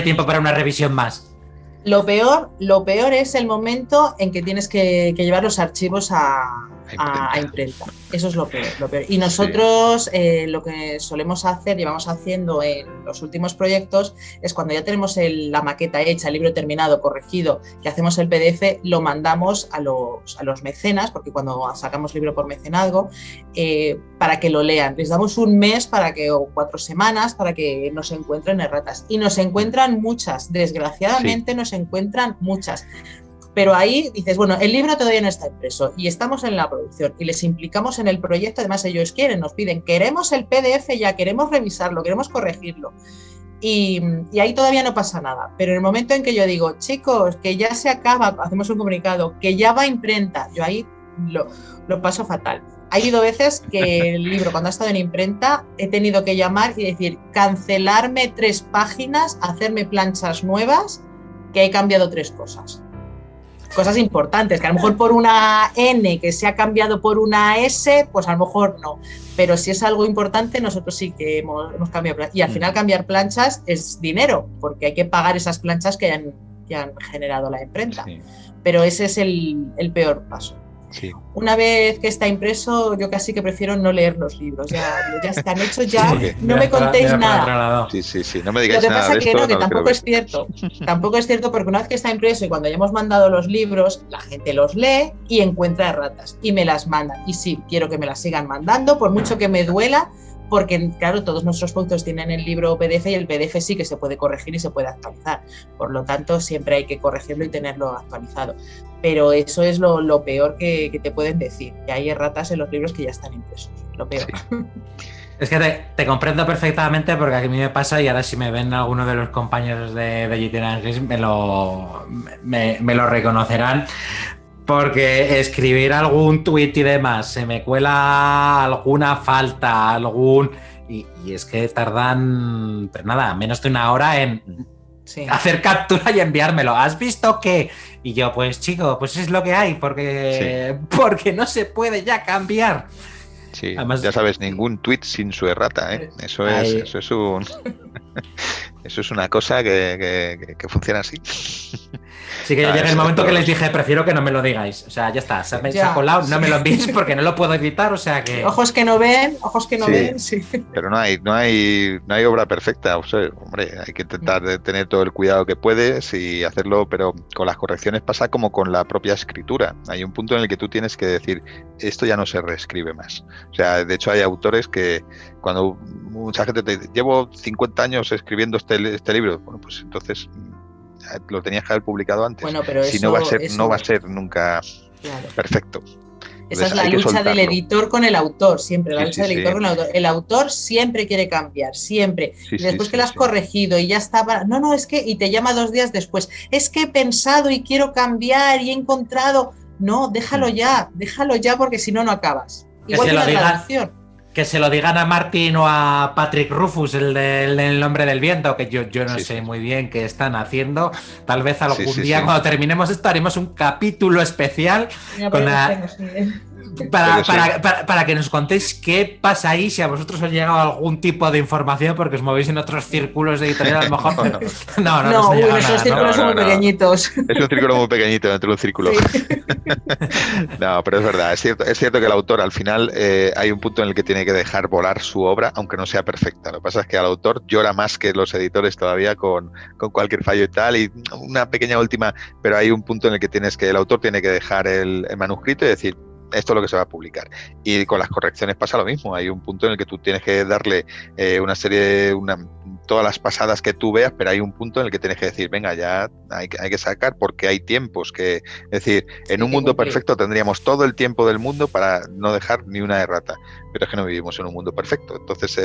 tiempo para una revisión más. Lo peor es el momento en que tienes que llevar los archivos a imprenta. Eso es lo peor. Y nosotros lo que solemos hacer, llevamos haciendo en los últimos proyectos, es cuando ya tenemos la maqueta hecha, el libro terminado, corregido, que hacemos el PDF, lo mandamos a los mecenas, porque cuando sacamos libro por mecenazgo, para que lo lean. Les damos un mes o 4 semanas para que nos encuentren erratas. Y nos encuentran muchas, desgraciadamente nos encuentran muchas. Pero ahí dices, bueno, el libro todavía no está impreso y estamos en la producción y les implicamos en el proyecto, además ellos nos piden, queremos el PDF ya, queremos revisarlo, queremos corregirlo. Y ahí todavía no pasa nada. Pero en el momento en que yo digo, chicos, que ya se acaba, hacemos un comunicado, que ya va a imprenta, yo ahí lo paso fatal. Ha habido veces que el libro, cuando ha estado en imprenta, he tenido que llamar y decir, cancelarme 3 páginas, hacerme planchas nuevas, que he cambiado 3 cosas. Cosas importantes, que a lo mejor por una N que se ha cambiado por una S, pues a lo mejor no. Pero si es algo importante, nosotros sí que hemos cambiado planchas. Y al final cambiar planchas es dinero, porque hay que pagar esas planchas que han generado la imprenta. Sí. Pero ese es el peor paso. Sí. Una vez que está impreso, yo casi que prefiero no leer los libros. Ya están hechos, ya no me contéis nada. Sí, no me digáis nada. Lo que pasa es que tampoco es cierto. Tampoco es cierto, porque una vez que está impreso y cuando hayamos mandado los libros, la gente los lee y encuentra erratas y me las mandan. Y sí, quiero que me las sigan mandando, por mucho que me duela, porque claro, todos nuestros productos tienen el libro PDF y el PDF sí que se puede corregir y se puede actualizar. Por lo tanto, siempre hay que corregirlo y tenerlo actualizado. Pero eso es lo peor que te pueden decir, que hay erratas en los libros que ya están impresos. Lo peor. Sí. Es que te comprendo perfectamente, porque a mí me pasa, y ahora si me ven algunos de los compañeros de Vegetarian Games me lo reconocerán. Porque escribir algún tuit y demás, se me cuela alguna falta, y es que tardan, pero nada, menos de una hora en hacer captura y enviármelo. ¿Has visto qué? Y yo, pues chico, pues es lo que hay, porque no se puede ya cambiar. Sí, además, ya sabes, ningún tuit sin su errata, ¿eh? Eso es una cosa que funciona así. Sí, que llega el momento que les dije, prefiero que no me lo digáis. O sea, ya está, se ha colado, no me lo envíes porque no lo puedo editar, o sea que... Ojos que no ven, sí. Pero no hay obra perfecta. O sea, hombre, hay que intentar de tener todo el cuidado que puedes y hacerlo, pero con las correcciones pasa como con la propia escritura. Hay un punto en el que tú tienes que decir, esto ya no se reescribe más. O sea, de hecho hay autores que cuando mucha gente te dice, llevo 50 años escribiendo este libro, bueno, pues entonces lo tenías que haber publicado antes. Bueno, pero si no va a ser nunca perfecto. Esa es la lucha del editor con el autor, siempre, la lucha del editor con el autor. El autor siempre quiere cambiar, siempre. Y después que lo has corregido y ya está, no, es que, y te llama 2 días después, es que he pensado y quiero cambiar y he encontrado. No, déjalo ya, porque si no, no acabas. Igual que la traducción. Que se lo digan a Martin o a Patrick Rufus, el del Hombre del Viento, que yo no sé muy bien qué están haciendo. Tal vez algún día, cuando terminemos esto, haremos un capítulo especial para que nos contéis qué pasa ahí, si a vosotros os ha llegado algún tipo de información, porque os movéis en otros círculos de editorial, a lo mejor. No, esos círculos son muy pequeñitos. Es un círculo muy pequeñito dentro de un círculo. Sí. No, pero es verdad, es cierto que el autor al final hay un punto en el que tiene que dejar volar su obra, aunque no sea perfecta. Lo que pasa es que el autor llora más que los editores todavía con cualquier fallo y tal, y una pequeña última, pero hay un punto en el que el autor tiene que dejar el manuscrito y decir, esto es lo que se va a publicar. Y con las correcciones pasa lo mismo. Hay un punto en el que tú tienes que darle todas las pasadas que tú veas, pero hay un punto en el que tienes que decir, venga, ya hay que sacar, porque hay tiempos es decir, en un mundo perfecto tendríamos todo el tiempo del mundo para no dejar ni una errata, pero es que no vivimos en un mundo perfecto. Entonces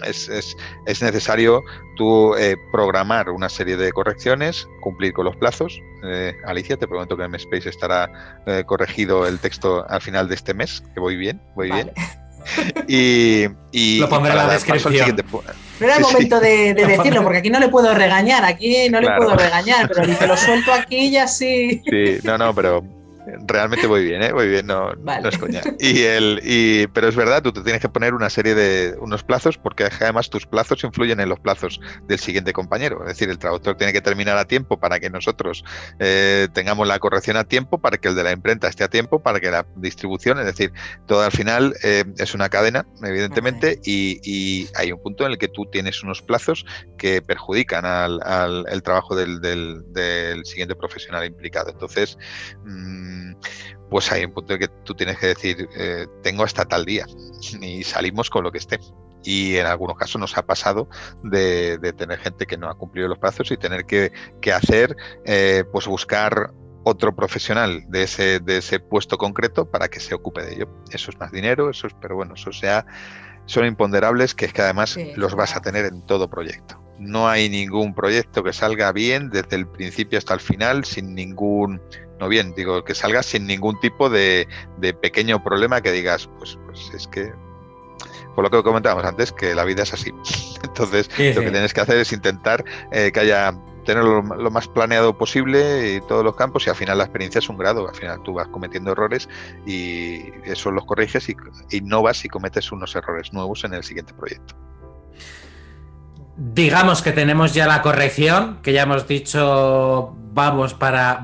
es necesario tú programar una serie de correcciones, cumplir con los plazos. Alicia, te prometo que en MSpace estará corregido el texto al final de este mes, que voy bien. Y lo pondré en la descripción. No era el Sí, momento de sí. decirlo, porque aquí no le puedo regañar, pero si te lo suelto aquí ya sí. Sí, no, pero realmente voy bien, ¿eh? Voy bien, no Vale. es coña. Pero es verdad, tú te tienes que poner una serie de unos plazos, porque además tus plazos influyen en los plazos del siguiente compañero. Es decir, el traductor tiene que terminar a tiempo para que nosotros tengamos la corrección a tiempo, para que el de la imprenta esté a tiempo, para que la distribución, es decir, todo al final es una cadena, evidentemente, y hay un punto en el que tú tienes unos plazos que perjudican al el trabajo del siguiente profesional implicado. Entonces, pues hay un punto en que tú tienes que decir, tengo hasta tal día, y salimos con lo que esté. Y en algunos casos nos ha pasado de tener gente que no ha cumplido los plazos y tener que hacer, pues buscar otro profesional de ese puesto concreto para que se ocupe de ello. Eso es más dinero, pero bueno, son imponderables, que es que además Sí, los vas a tener en todo proyecto. No hay ningún proyecto que salga bien desde el principio hasta el final sin ningún... No bien, digo, que salga sin ningún tipo de pequeño problema que digas, pues es que, por lo que comentábamos antes, que la vida es así. Entonces, Sí, lo sí. que tienes que hacer es intentar tenerlo lo más planeado posible y todos los campos, y al final la experiencia es un grado. Al final tú vas cometiendo errores y eso los corriges y innovas y cometes unos errores nuevos en el siguiente proyecto. Digamos que tenemos ya la corrección, que ya hemos dicho vamos para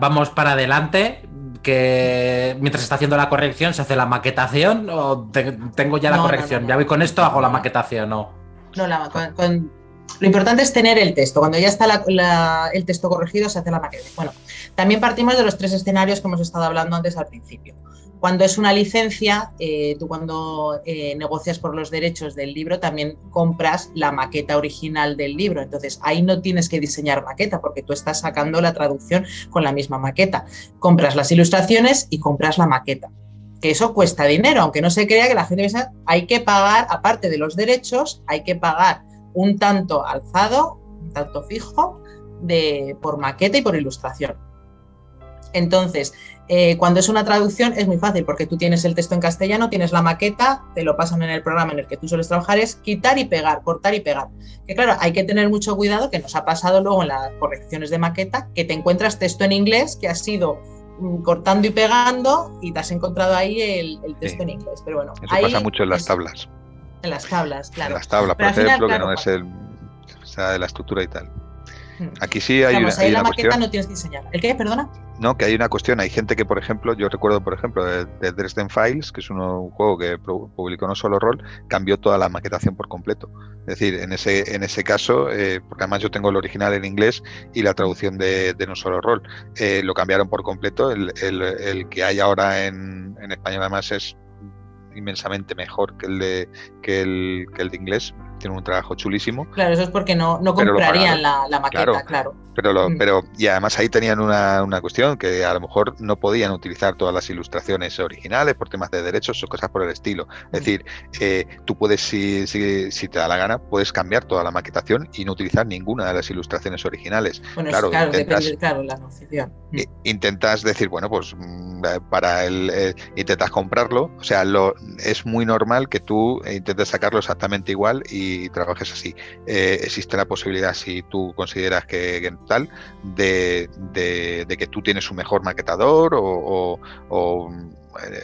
adelante, que mientras está haciendo la corrección se hace la maquetación, o tengo ya la corrección, ya voy con esto, hago la maquetación, ¿no? No, lo importante es tener el texto. Cuando ya está el texto corregido, se hace la maqueta. Bueno, también partimos de los 3 escenarios que hemos estado hablando antes al principio. Cuando es una licencia, tú cuando negocias por los derechos del libro también compras la maqueta original del libro. Entonces ahí no tienes que diseñar maqueta porque tú estás sacando la traducción con la misma maqueta. Compras las ilustraciones y compras la maqueta. Que eso cuesta dinero, aunque no se crea, que la gente piensa, hay que pagar, aparte de los derechos, hay que pagar un tanto alzado, un tanto fijo, por maqueta y por ilustración. Entonces, cuando es una traducción es muy fácil, porque tú tienes el texto en castellano, tienes la maqueta, te lo pasan en el programa en el que tú sueles trabajar, es quitar y pegar, cortar y pegar. Que claro, hay que tener mucho cuidado, que nos ha pasado luego en las correcciones de maqueta, que te encuentras texto en inglés que has ido cortando y pegando y te has encontrado ahí el texto en inglés. Pero bueno, Eso ahí pasa mucho en las tablas. En las tablas, claro. En las tablas, por final, ejemplo, claro, que no es o sea, de la estructura y tal. Hmm. Aquí sí hay Vamos, ahí hay la una maqueta cuestión. no tienes que diseñar. ¿El qué? Perdona. No, que hay una cuestión. Hay gente que, por ejemplo, yo recuerdo, por ejemplo, de Dresden Files, que es un juego que publicó No Solo Roll, cambió toda la maquetación por completo. Es decir, en ese caso, porque además yo tengo el original en inglés y la traducción de No Solo Roll, lo cambiaron por completo. El que hay ahora en español además es inmensamente mejor que el de inglés. Tiene un trabajo chulísimo. Claro, eso es porque no comprarían la maqueta, claro. Pero y además ahí tenían una cuestión, que a lo mejor no podían utilizar todas las ilustraciones originales por temas de derechos o cosas por el estilo. Es decir, tú puedes, si te da la gana, puedes cambiar toda la maquetación y no utilizar ninguna de las ilustraciones originales. Bueno, claro, depende, claro, la negociación. Intentas decir, bueno, pues intentas comprarlo. O sea, es muy normal que tú intentes sacarlo exactamente igual y trabajes así. Existe la posibilidad, si tú consideras que tal, de que tú tienes un mejor maquetador o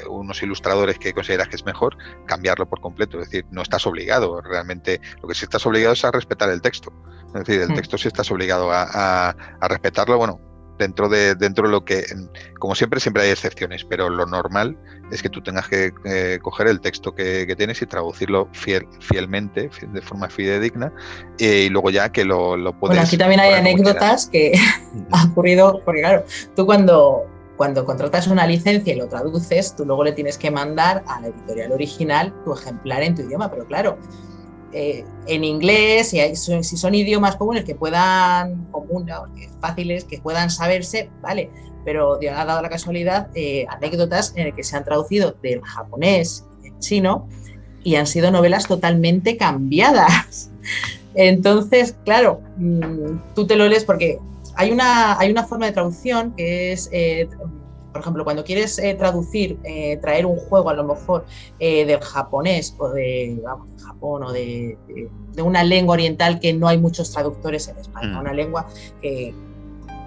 unos ilustradores que consideras que es mejor, cambiarlo por completo. Es decir, no estás obligado realmente. Lo que sí estás obligado es a respetar el texto. Es decir, el texto sí estás obligado a respetarlo, bueno, dentro de lo que, como siempre hay excepciones, pero lo normal es que tú tengas que coger el texto que tienes y traducirlo fielmente, de forma fidedigna, y luego ya que lo puedes... Bueno, aquí también hay anécdotas que ha ocurrido, porque claro, tú cuando contratas una licencia y lo traduces, tú luego le tienes que mandar a la editorial original tu ejemplar en tu idioma, pero claro, en inglés, si son idiomas comunes fáciles, que puedan saberse, vale, pero ha dado la casualidad anécdotas en las que se han traducido del japonés y del chino y han sido novelas totalmente cambiadas. Entonces, claro, tú te lo lees porque hay una forma de traducción que es por ejemplo, cuando quieres traducir, traer un juego a lo mejor del japonés o de Japón o de una lengua oriental que no hay muchos traductores en España, una lengua que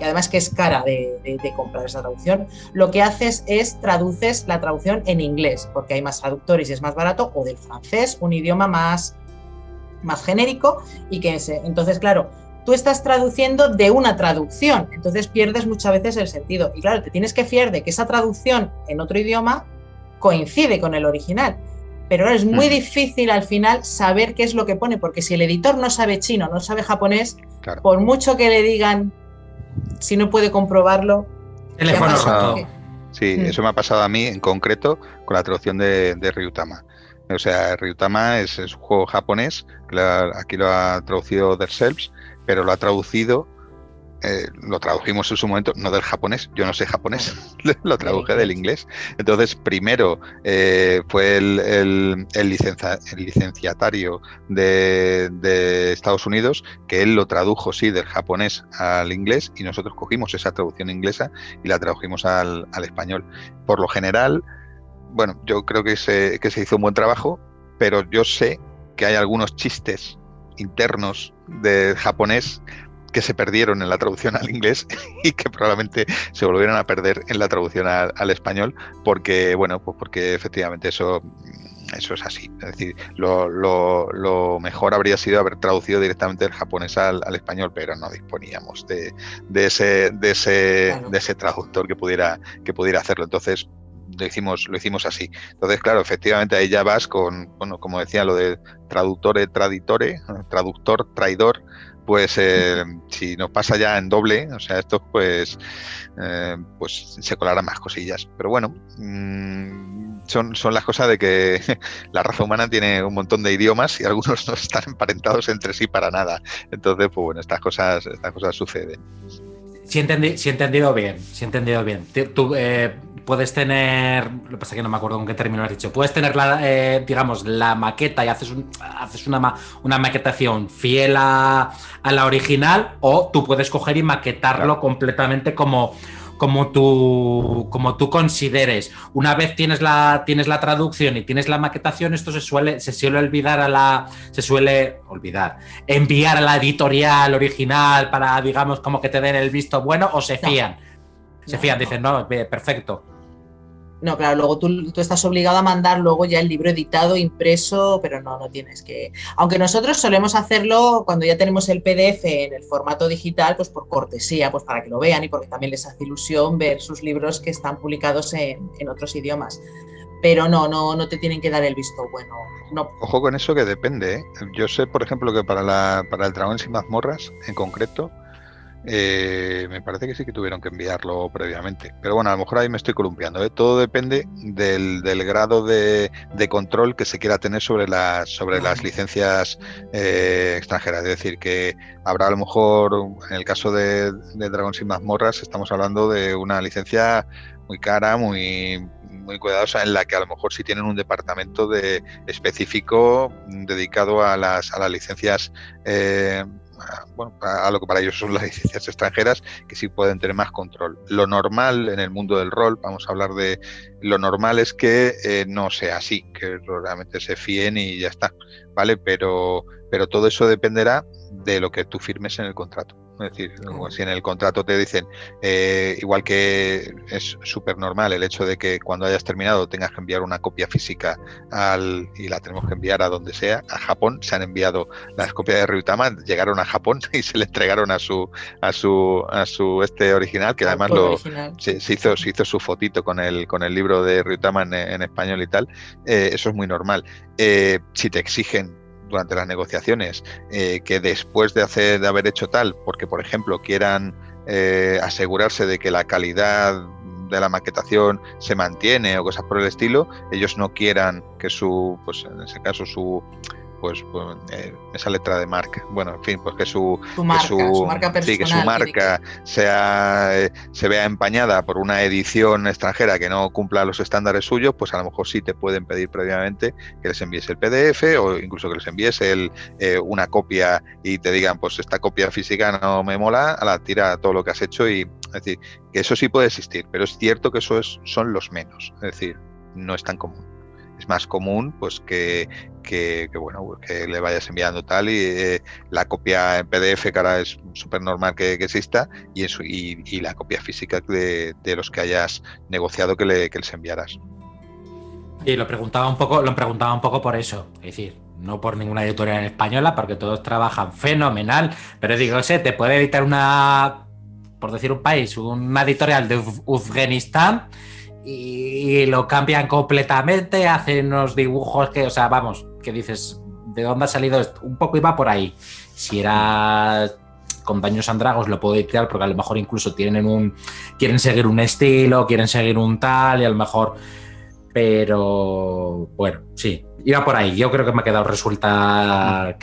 además que es cara de comprar esa traducción, lo que haces es traduces la traducción en inglés, porque hay más traductores y es más barato, o del francés, un idioma más genérico, y que entonces, claro, tú estás traduciendo de una traducción, entonces pierdes muchas veces el sentido. Y claro, te tienes que fiar de que esa traducción en otro idioma coincide con el original. Pero es muy difícil al final saber qué es lo que pone, porque si el editor no sabe chino, no sabe japonés, claro, por mucho que le digan, si no puede comprobarlo... Teléfono roto. Sí, eso me ha pasado a mí en concreto con la traducción de Ryutama. O sea, Ryutama es un juego japonés, aquí lo ha traducido Der Selps, pero lo ha traducido, lo tradujimos en su momento, no del japonés, yo no sé japonés, lo traduje del inglés. Entonces, primero fue el licenciatario de Estados Unidos, que él lo tradujo, sí, del japonés al inglés, y nosotros cogimos esa traducción inglesa y la tradujimos al español. Por lo general, bueno, yo creo que se hizo un buen trabajo, pero yo sé que hay algunos chistes internos de japonés que se perdieron en la traducción al inglés y que probablemente se volvieron a perder en la traducción al español, porque, bueno, pues porque efectivamente eso es así. Es decir, lo mejor habría sido haber traducido directamente del japonés al español, pero no disponíamos de ese traductor que pudiera hacerlo. Entonces lo hicimos así. Entonces, claro, efectivamente ahí ya vas con, bueno, como decía, lo de traductor traidor, pues si nos pasa ya en doble, o sea, esto pues se colarán más cosillas. Pero bueno, son las cosas de que la raza humana tiene un montón de idiomas y algunos no están emparentados entre sí para nada. Entonces, pues bueno, estas cosas suceden. Si he entendido bien. Tú puedes tener, lo que pasa es que no me acuerdo con qué término has dicho, puedes tener digamos, la maqueta y haces una maquetación fiel a la original, o tú puedes coger y maquetarlo completamente como tú consideres. Una vez tienes la traducción y tienes la maquetación, esto se suele enviar a la editorial original para, digamos, como que te den el visto bueno, o se fían. Dicen, no, perfecto. No, claro, luego tú estás obligado a mandar luego ya el libro editado, impreso, pero no tienes que... Aunque nosotros solemos hacerlo cuando ya tenemos el PDF en el formato digital, pues por cortesía, pues para que lo vean y porque también les hace ilusión ver sus libros que están publicados en otros idiomas. Pero no te tienen que dar el visto bueno. No. Ojo con eso, que depende, ¿eh? Yo sé, por ejemplo, que para el Dragones y Mazmorras, en concreto, me parece que sí que tuvieron que enviarlo previamente, pero bueno, a lo mejor ahí me estoy columpiando, ¿eh? Todo depende del grado de control que se quiera tener sobre las licencias extranjeras. Es decir, que habrá a lo mejor, en el caso de Dragones y Mazmorras, estamos hablando de una licencia muy cara, muy cuidadosa, en la que a lo mejor sí tienen un departamento específico dedicado a las licencias, a lo que para ellos son las licencias extranjeras, que sí pueden tener más control. Lo normal en el mundo del rol, vamos a hablar de lo normal, es que no sea así, que realmente se fíen y ya está, ¿vale? Pero todo eso dependerá de lo que tú firmes en el contrato. Es decir, si en el contrato te dicen, igual que es súper normal el hecho de que cuando hayas terminado tengas que enviar una copia física y la tenemos que enviar a donde sea. A Japón se han enviado las copias de Ryutama, llegaron a Japón y se le entregaron a su original, que además se hizo su fotito con el libro de Ryutama en español y tal. Eso es muy normal. Si te exigen durante las negociaciones que después de haber hecho tal, porque por ejemplo quieran asegurarse de que la calidad de la maquetación se mantiene o cosas por el estilo, ellos no quieran que en ese caso esa letra de Mark, bueno, en fin, pues que su marca personal, sí, que su marca se vea empañada por una edición extranjera que no cumpla los estándares suyos, pues a lo mejor sí te pueden pedir previamente que les envíes el PDF o incluso que les envíes una copia y te digan, pues esta copia física no me mola, a la tira todo lo que has hecho. Y es decir, que eso sí puede existir, pero es cierto que son los menos, es decir, no es tan común. Es más común pues que le vayas enviando tal y la copia en PDF, que ahora es súper normal que exista, y la copia física de los que hayas negociado que les enviaras. Y lo preguntaba un poco por eso, es decir, no por ninguna editorial española, porque todos trabajan fenomenal, pero digo, te puede editar por decir un país, una editorial de Afganistán y lo cambian completamente, hacen unos dibujos que, que dices, ¿de dónde ha salido esto? Un poco iba por ahí. Si era con Daños and Dragons lo puedo editar porque a lo mejor incluso quieren seguir un estilo, quieren seguir un tal y a lo mejor... Pero bueno, sí, iba por ahí. Yo creo que me ha quedado resuelta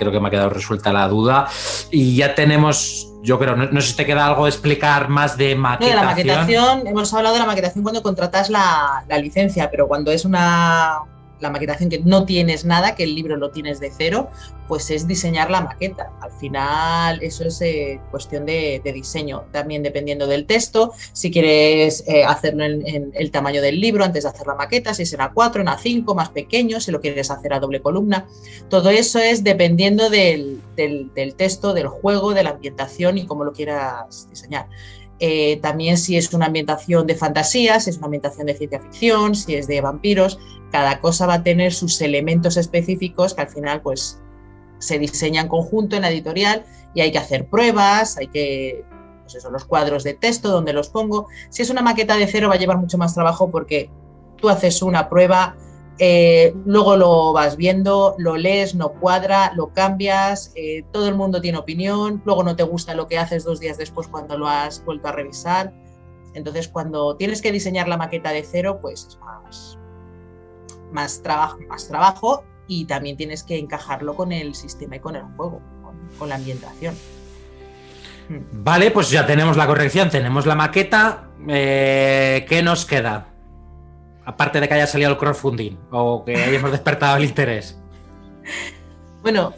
la duda. Y ya tenemos, yo creo, no sé si te queda algo de explicar más de maquetación. La maquetación, hemos hablado de la maquetación cuando contratas la licencia, pero cuando es la maquetación que no tienes nada, que el libro lo tienes de cero, pues es diseñar la maqueta. Al final eso es cuestión de diseño, también dependiendo del texto, si quieres hacerlo en el tamaño del libro antes de hacer la maqueta, si es en A4, en A5, más pequeño, si lo quieres hacer a doble columna. Todo eso es dependiendo del texto, del juego, de la ambientación y cómo lo quieras diseñar. También si es una ambientación de fantasía, si es una ambientación de ciencia ficción, si es de vampiros, cada cosa va a tener sus elementos específicos que al final pues se diseña en conjunto en la editorial y hay que hacer pruebas, hay que, pues eso, los cuadros de texto, donde los pongo. Si es una maqueta de cero va a llevar mucho más trabajo porque tú haces una prueba, luego lo vas viendo, lo lees, no cuadra, lo cambias, todo el mundo tiene opinión, luego no te gusta lo que haces 2 días después cuando lo has vuelto a revisar. Entonces cuando tienes que diseñar la maqueta de cero pues es más trabajo y también tienes que encajarlo con el sistema y con el juego, con la ambientación. Vale, pues ya tenemos la corrección, tenemos la maqueta. ¿Qué nos queda? Aparte de que haya salido el crowdfunding o que hayamos despertado el interés. Bueno,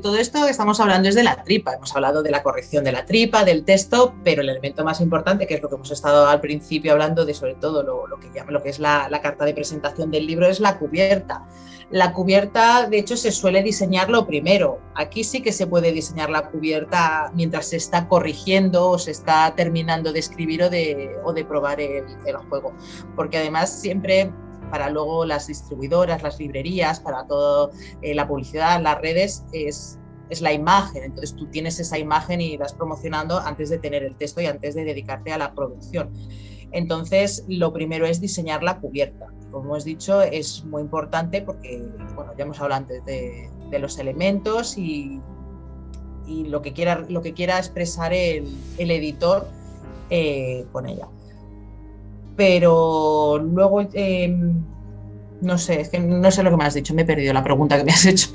todo esto estamos hablando es de la tripa. Hemos hablado de la corrección de la tripa, del texto, pero el elemento más importante, que es lo que hemos estado al principio hablando de, sobre todo lo que es la carta de presentación del libro, es la cubierta. La cubierta, de hecho, se suele diseñarlo primero. Aquí sí que se puede diseñar la cubierta mientras se está corrigiendo o se está terminando de escribir o de probar el juego. Porque además siempre, para luego las distribuidoras, las librerías, para toda la publicidad, las redes, es la imagen. Entonces tú tienes esa imagen y vas promocionando antes de tener el texto y antes de dedicarte a la producción. Entonces lo primero es diseñar la cubierta. Como os he dicho, es muy importante porque, bueno, ya hemos hablado antes de los elementos y lo que quiera expresar el editor con ella. Pero luego, no sé, es que no sé lo que me has dicho, me he perdido la pregunta que me has hecho.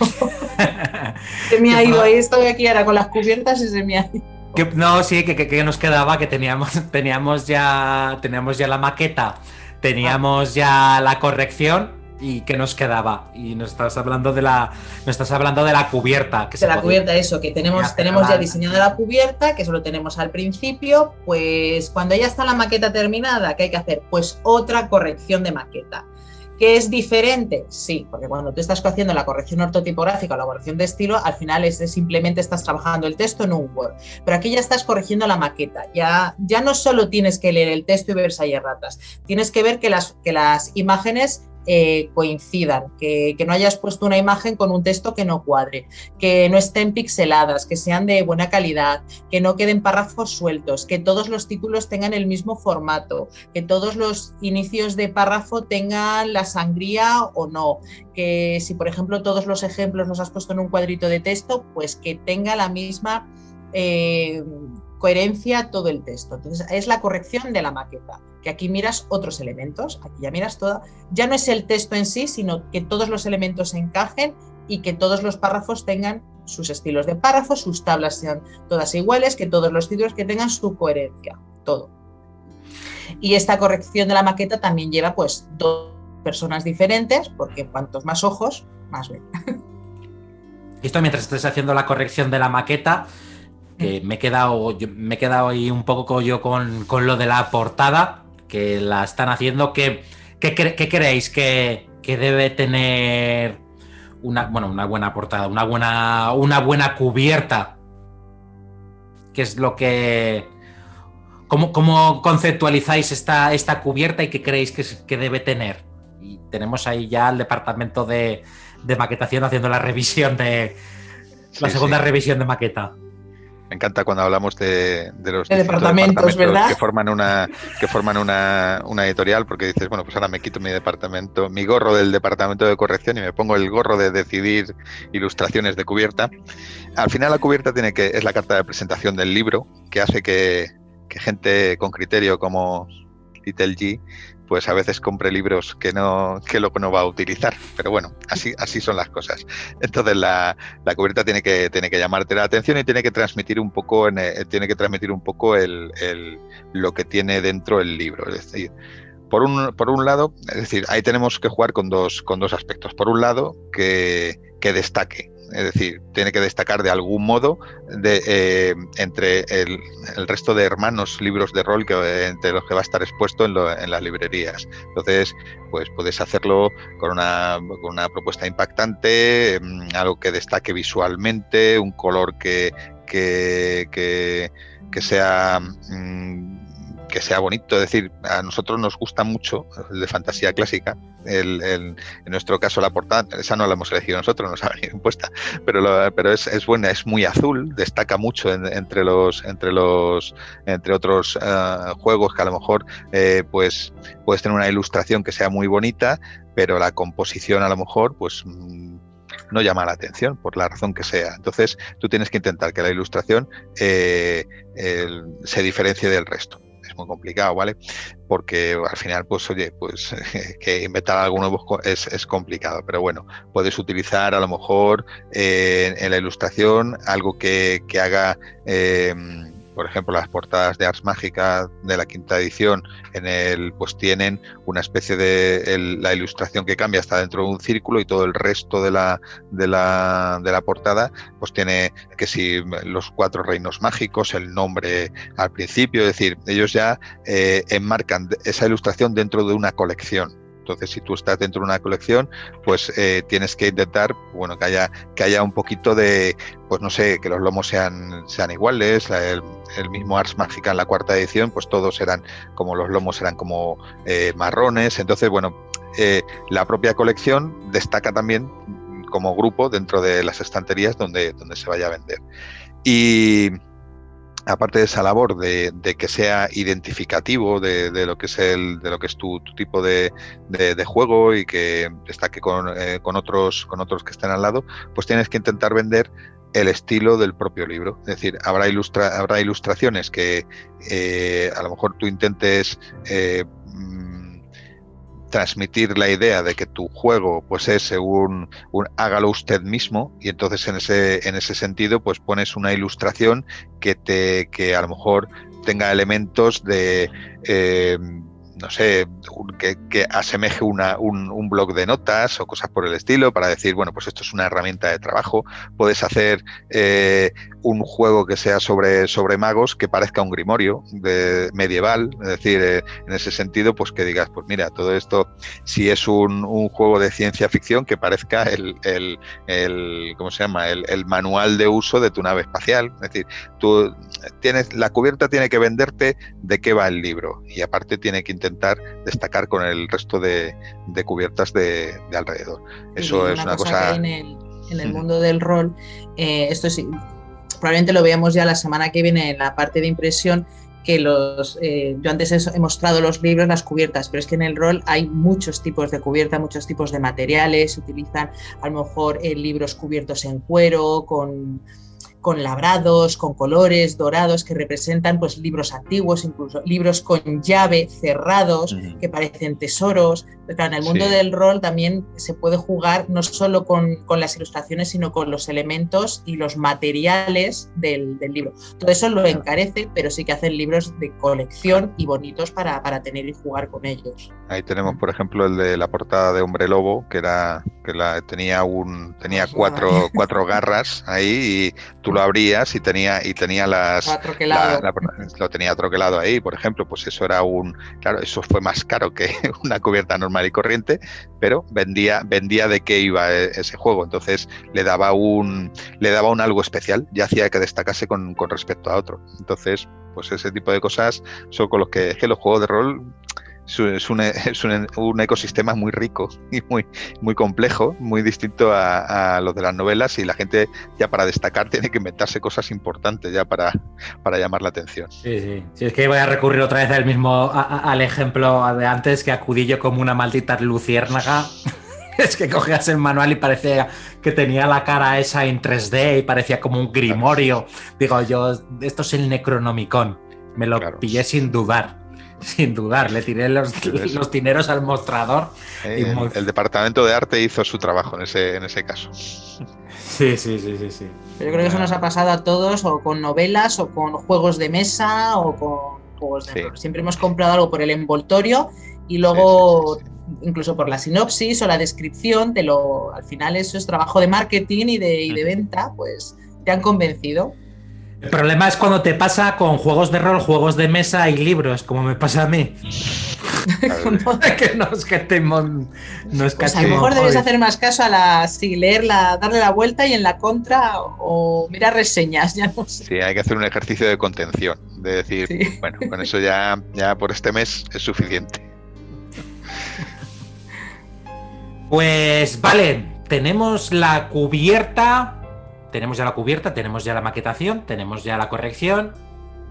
Se me ha ido, ahí estoy aquí ahora con las cubiertas y se me ha ido. No, sí, que nos quedaba, que teníamos ya la maqueta, teníamos ya la corrección y ¿qué nos quedaba? Y nos estás hablando de la cubierta. Cubierta, eso, que tenemos ya diseñada la cubierta, que eso lo tenemos al principio. Pues cuando ya está la maqueta terminada, ¿qué hay que hacer? Pues otra corrección de maqueta. ¿Qué es diferente? Sí, porque cuando tú estás haciendo la corrección ortotipográfica o la corrección de estilo, al final simplemente estás trabajando el texto en un Word. Pero aquí ya estás corrigiendo la maqueta. Ya no solo tienes que leer el texto y ver si hay erratas, tienes que ver que las imágenes coincidan, que no hayas puesto una imagen con un texto que no cuadre, que no estén pixeladas, que sean de buena calidad, que no queden párrafos sueltos, que todos los títulos tengan el mismo formato, que todos los inicios de párrafo tengan la sangría o no, que si por ejemplo todos los ejemplos los has puesto en un cuadrito de texto, pues que tenga la misma coherencia todo el texto. Entonces es la corrección de la maqueta, que aquí miras otros elementos, aquí ya miras toda, ya no es el texto en sí, sino que todos los elementos encajen y que todos los párrafos tengan sus estilos de párrafos, sus tablas sean todas iguales, que todos los títulos que tengan su coherencia, todo. Y esta corrección de la maqueta también lleva pues 2 personas diferentes, porque cuantos más ojos, más ven. Esto mientras estés haciendo la corrección de la maqueta, que me he quedado ahí un poco yo con lo de la portada, que la están haciendo. ¿Qué creéis que debe tener una buena portada, una buena cubierta? ¿Qué es lo que... ¿Cómo conceptualizáis esta cubierta y qué creéis que debe tener? Y tenemos ahí ya el departamento de maquetación haciendo la revisión la segunda revisión de maqueta. Me encanta cuando hablamos de los departamentos, ¿verdad? que forman una editorial, porque dices, bueno, pues ahora me quito mi gorro del departamento de corrección y me pongo el gorro de decidir ilustraciones de cubierta. Al final la cubierta es la carta de presentación del libro, que hace que gente con criterio como Little G pues a veces compre libros que luego no va a utilizar, pero bueno, así son las cosas. Entonces la cubierta tiene que llamarte la atención y tiene que transmitir un poco lo que tiene dentro el libro. Es decir, por un lado, es decir, ahí tenemos que jugar con dos aspectos. Por un lado, que destaque. Es decir, tiene que destacar de algún modo entre el resto de hermanos libros de rol entre los que va a estar expuesto en las librerías. Entonces, pues puedes hacerlo con una propuesta impactante, algo que destaque visualmente, un color que sea bonito. Es decir, a nosotros nos gusta mucho el de fantasía clásica. En nuestro caso la portada, esa no la hemos elegido nosotros, nos ha venido impuesta, pero es buena, es muy azul, destaca mucho entre otros juegos que a lo mejor pues puedes tener una ilustración que sea muy bonita, pero la composición a lo mejor pues no llama la atención por la razón que sea. Entonces tú tienes que intentar que la ilustración se diferencie del resto. Es muy complicado, ¿vale? Porque al final, pues oye, pues que inventar algo nuevo es complicado, pero bueno, puedes utilizar a lo mejor en la ilustración algo que haga, por ejemplo, las portadas de Ars Mágica de la 5ª edición, pues tienen una especie de la ilustración que cambia hasta dentro de un círculo y todo el resto de la portada pues tiene que si los 4 reinos mágicos, el nombre al principio, es decir, ellos ya enmarcan esa ilustración dentro de una colección. Entonces, si tú estás dentro de una colección, pues tienes que intentar, bueno, que haya un poquito de, pues no sé, que los lomos sean iguales. El mismo Ars Mágica en la 4ª edición, pues todos los lomos eran como marrones. Entonces, bueno, la propia colección destaca también como grupo dentro de las estanterías donde se vaya a vender. Y aparte de esa labor de que sea identificativo de lo que es tu tipo de juego y que destaque con otros que estén al lado, pues tienes que intentar vender el estilo del propio libro. Es decir, habrá ilustraciones que a lo mejor tú intentes transmitir la idea de que tu juego pues es un hágalo usted mismo, y entonces en ese sentido pues pones una ilustración que a lo mejor tenga elementos de no sé, que asemeje un blog de notas o cosas por el estilo, para decir, bueno, pues esto es una herramienta de trabajo. Puedes hacer un juego que sea sobre magos que parezca un grimorio medieval, es decir, en ese sentido, pues que digas, pues mira, todo esto, si es un juego de ciencia ficción, que parezca el ¿cómo se llama? El manual de uso de tu nave espacial. Es decir, la cubierta tiene que venderte de qué va el libro, y aparte tiene que intentar destacar con el resto de cubiertas de alrededor. Eso es una cosa que en el mundo del rol, esto sí, probablemente lo veamos ya la semana que viene en la parte de impresión, que yo antes he mostrado los libros, las cubiertas, pero es que en el rol hay muchos tipos de cubierta, muchos tipos de materiales. Se utilizan a lo mejor libros cubiertos en cuero, con labrados, con colores dorados que representan pues libros antiguos, incluso libros con llave cerrados que parecen tesoros, Claro, en el mundo del rol también se puede jugar no solo con las ilustraciones, sino con los elementos y los materiales del libro. Todo eso lo encarece, pero sí que hacen libros de colección y bonitos para tener y jugar con ellos. Ahí tenemos, por ejemplo, el de la portada de Hombre Lobo, tenía cuatro garras ahí, y tú lo abrías y tenía lo tenía troquelado ahí, por ejemplo. Pues eso era claro, eso fue más caro que una cubierta normal y corriente, pero vendía de qué iba ese juego. Entonces le daba un algo especial, y hacía que destacase con respecto a otro. Entonces, pues ese tipo de cosas son con los que los juegos de rol es un ecosistema muy rico y muy complejo, muy distinto a los de las novelas, y la gente ya para destacar tiene que inventarse cosas importantes ya para llamar la atención. Sí. Es que voy a recurrir otra vez al ejemplo de antes, que acudí yo como una maldita luciérnaga. Es que cogías el manual y parecía que tenía la cara esa en 3D y parecía como un grimorio. Digo yo, esto es el Necronomicon. Me lo pillé sin dudar. Sin dudar, le tiré los dineros al mostrador. El departamento de arte hizo su trabajo en ese caso. Sí. Yo creo que eso nos ha pasado a todos, o con novelas, o con juegos de mesa, o con juegos de rol. Siempre hemos comprado algo por el envoltorio y luego incluso por la sinopsis o la descripción, al final eso es trabajo de marketing y de venta, pues te han convencido. El problema es cuando te pasa con juegos de rol, juegos de mesa y libros, como me pasa a mí. Que nos catemos. Pues a lo mejor debes hacer más caso a leerla, darle la vuelta, y en la contra o mirar reseñas, ya no sé. Sí, hay que hacer un ejercicio de contención, de decir, bueno, con eso ya por este mes es suficiente. Pues vale, tenemos la cubierta. Tenemos ya la maquetación, tenemos ya la corrección.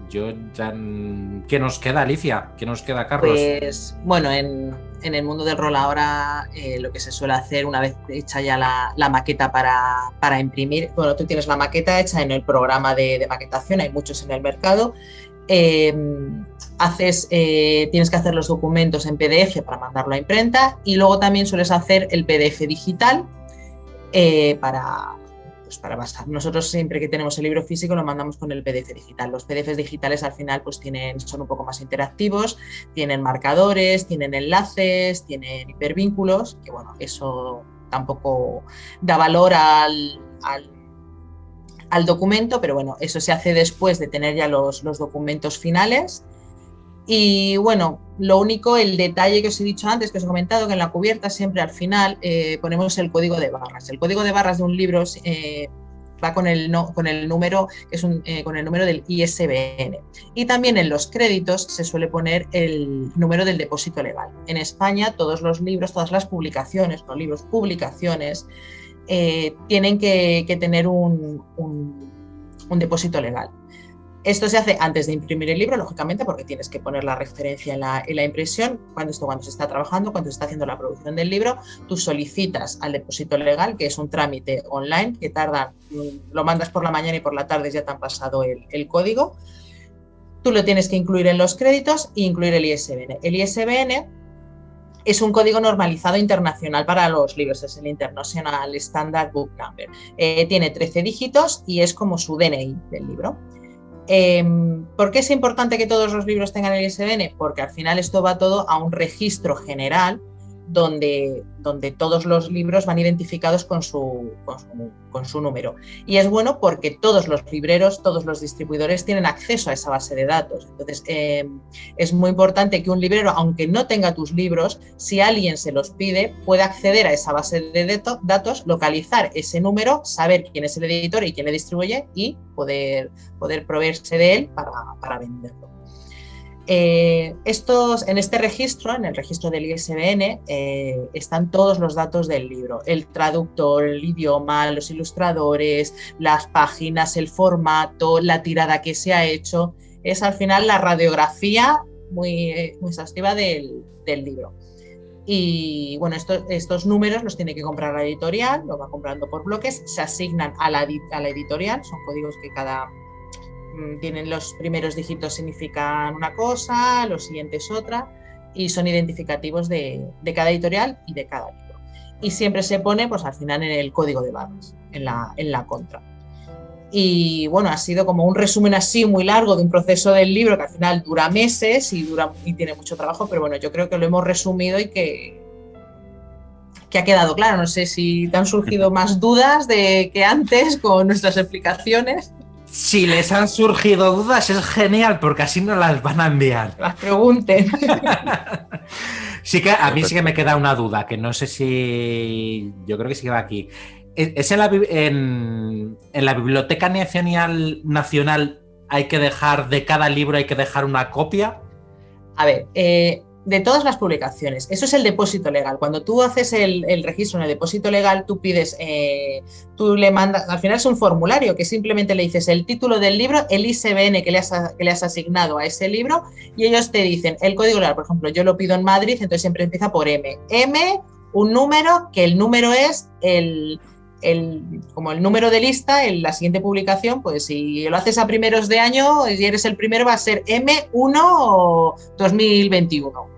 ¿Qué nos queda, Alicia? ¿Qué nos queda, Carlos? Pues bueno, en el mundo del rol ahora lo que se suele hacer una vez hecha ya la maqueta para imprimir, bueno, tú tienes la maqueta hecha en el programa de maquetación, hay muchos en el mercado. Tienes que hacer los documentos en PDF para mandarlo a imprenta, y luego también sueles hacer el PDF digital para basar. Nosotros siempre que tenemos el libro físico lo mandamos con el PDF digital. Los PDFs digitales al final pues son un poco más interactivos, tienen marcadores, tienen enlaces, tienen hipervínculos, que bueno, eso tampoco da valor al documento, pero bueno, eso se hace después de tener ya los documentos finales. Y bueno, lo único, el detalle que os he dicho antes, que os he comentado, que en la cubierta siempre al final ponemos el código de barras. El código de barras de un libro va con el número, que es con el número del ISBN. Y también en los créditos se suele poner el número del depósito legal. En España todos los libros, todas las publicaciones, no libros, publicaciones, tienen que tener un depósito legal. Esto se hace antes de imprimir el libro, lógicamente, porque tienes que poner la referencia en la impresión. Cuando se está trabajando, cuando se está haciendo la producción del libro, tú solicitas al depósito legal, que es un trámite online que lo mandas por la mañana y por la tarde ya te han pasado el código. Tú lo tienes que incluir en los créditos e incluir el ISBN. El ISBN es un código normalizado internacional para los libros, es el International Standard Book Number. Tiene 13 dígitos y es como su DNI del libro. ¿Por qué es importante que todos los libros tengan el ISBN? Porque al final esto va todo a un registro general donde todos los libros van identificados con su número. Y es bueno porque todos los libreros, todos los distribuidores tienen acceso a esa base de datos. Entonces, es muy importante que un librero, aunque no tenga tus libros, si alguien se los pide, pueda acceder a esa base de datos, localizar ese número, saber quién es el editor y quién le distribuye y poder proveerse de él para venderlo. En este registro, en el registro del ISBN, están todos los datos del libro: el traductor, el idioma, los ilustradores, las páginas, el formato, la tirada que se ha hecho. Es al final la radiografía muy exhaustiva del libro. Y bueno, estos números los tiene que comprar la editorial, lo va comprando por bloques, se asignan a la editorial, son códigos que tienen los primeros dígitos significan una cosa, los siguientes otra, y son identificativos de cada editorial y de cada libro. Y siempre se pone pues al final en el código de barras, en la contra. Y bueno, ha sido como un resumen así muy largo de un proceso del libro que al final dura meses y tiene mucho trabajo, pero bueno, yo creo que lo hemos resumido y que ha quedado claro. No sé si te han surgido más dudas que antes con nuestras explicaciones. Si les han surgido dudas es genial porque así nos las van a enviar. Las pregunten. Sí que a mí sí que me queda una duda, que no sé si... Yo creo que sí que va aquí. ¿Es en la Biblioteca Nacional hay que dejar, de cada libro hay que dejar una copia? A ver, de todas las publicaciones, eso es el depósito legal. Cuando tú haces el registro en el depósito legal, tú pides, tú le mandas, al final es un formulario que simplemente le dices el título del libro, el ISBN que le has asignado a ese libro y ellos te dicen el código legal. Por ejemplo, yo lo pido en Madrid, entonces siempre empieza por M. M, un número, que el número es como el número de lista en la siguiente publicación, pues si lo haces a primeros de año y eres el primero va a ser M1 2021.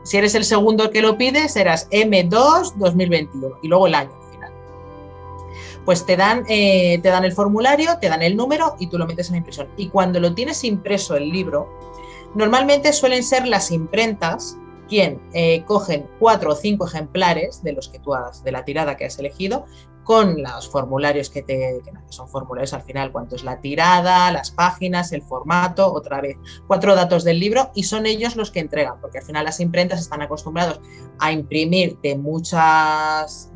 Si eres el segundo que lo pide, serás M2 2021 y luego el año final. Pues te dan el formulario, te dan el número y tú lo metes en la impresión. Y cuando lo tienes impreso el libro, normalmente suelen ser las imprentas quien cogen 4 o 5 ejemplares de los que de la tirada que has elegido, con los formularios que son formularios al final, cuánto es la tirada, las páginas, el formato, otra vez 4 datos del libro, y son ellos los que entregan, porque al final las imprentas están acostumbrados a imprimir de muchas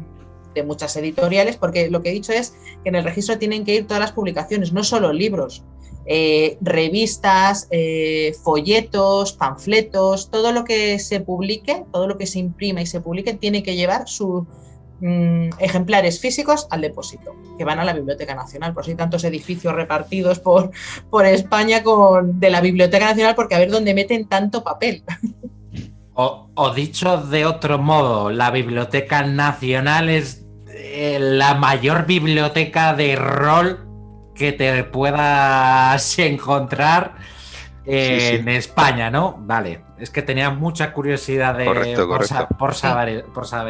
editoriales, porque lo que he dicho es que en el registro tienen que ir todas las publicaciones, no solo libros, revistas, folletos, panfletos, todo lo que se publique, todo lo que se imprima y se publique tiene que llevar sus ejemplares físicos al depósito, que van a la Biblioteca Nacional. Por eso hay tantos edificios repartidos por España de la Biblioteca Nacional, porque a ver dónde meten tanto papel. O dicho de otro modo, la Biblioteca Nacional es la mayor biblioteca de rol que te puedas encontrar en España, ¿no? Vale, es que tenía mucha curiosidad por saber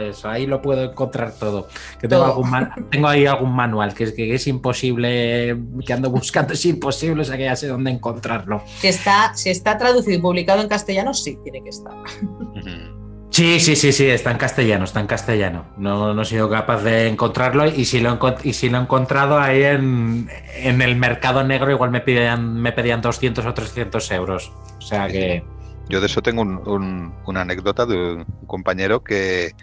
eso. Ahí lo puedo encontrar todo. Que tengo ahí algún manual que es imposible, que ando buscando, es imposible, o sea que ya sé dónde encontrarlo. Si está traducido y publicado en castellano, sí, tiene que estar. Sí, está en castellano. No he sido capaz de encontrarlo y si lo he encontrado ahí en el mercado negro igual me pedían 200 o 300 euros. O sea que... Yo de eso tengo una anécdota de un compañero que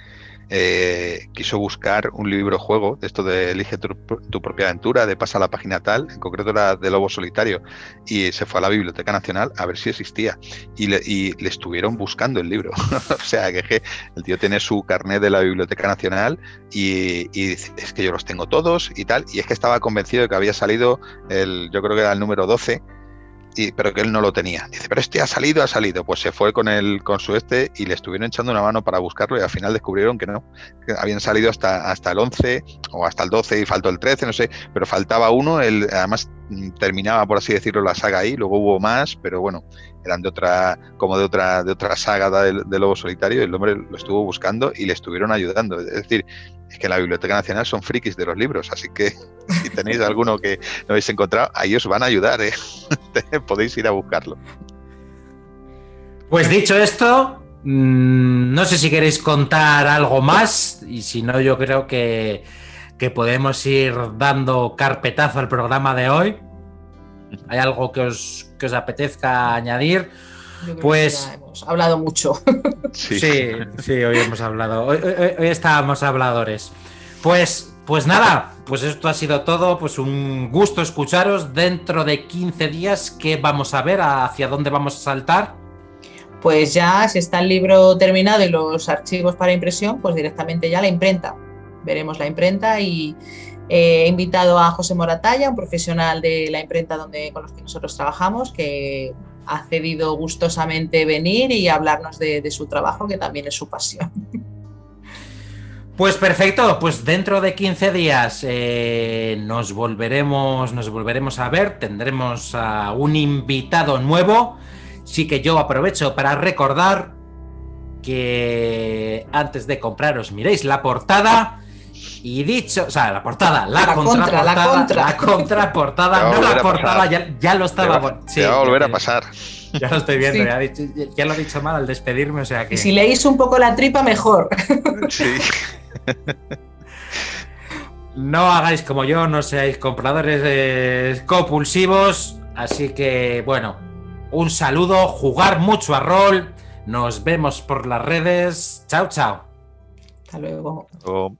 quiso buscar un libro juego, de esto de elige tu propia aventura, de pasa a la página tal, en concreto era de Lobo Solitario, y se fue a la Biblioteca Nacional a ver si existía y le estuvieron buscando el libro. O sea que el tío tiene su carnet de la Biblioteca Nacional y dice, es que yo los tengo todos y tal, y es que estaba convencido de que había salido yo creo que era el número 12, pero que él no lo tenía. Dice, pero este ha salido. Pues se fue con su y le estuvieron echando una mano para buscarlo y al final descubrieron que no, que habían salido hasta el 11 o hasta el 12 y faltó el 13, no sé, pero faltaba uno, además terminaba, por así decirlo, la saga ahí, luego hubo más, pero bueno, eran de otra saga de Lobo Solitario, y el hombre lo estuvo buscando y le estuvieron ayudando. Es decir, es que en la Biblioteca Nacional son frikis de los libros, así que si tenéis alguno que no habéis encontrado, ahí os van a ayudar, podéis ir a buscarlo. Pues dicho esto, no sé si queréis contar algo más, y si no, yo creo que podemos ir dando carpetazo al programa de hoy. ¿Hay algo que os apetezca añadir? Pues ya hemos hablado mucho. Sí, hoy hemos hablado. Hoy estábamos habladores. Pues nada, pues esto ha sido todo. Pues un gusto escucharos. Dentro de 15 días, ¿qué vamos a ver? ¿Hacia dónde vamos a saltar? Pues ya, si está el libro terminado y los archivos para impresión, pues directamente ya la imprenta. Veremos la imprenta y he invitado a José Moratalla, un profesional de la imprenta con los que nosotros trabajamos, que ha cedido gustosamente venir y hablarnos de su trabajo, que también es su pasión. Pues perfecto, pues dentro de 15 días nos volveremos a ver, tendremos a un invitado nuevo. Sí que yo aprovecho para recordar que antes de compraros miréis la portada y dicho, o sea, la portada, la contraportada, no la portada, ya lo estaba. Te va a volver a pasar. Ya lo estoy viendo, Sí. ya lo he dicho mal al despedirme, o sea que... Y si leéis un poco la tripa, mejor. Sí. No hagáis como yo, no seáis compradores compulsivos, así que, bueno, un saludo, jugar mucho a rol, nos vemos por las redes, chao, chao. Hasta luego. O-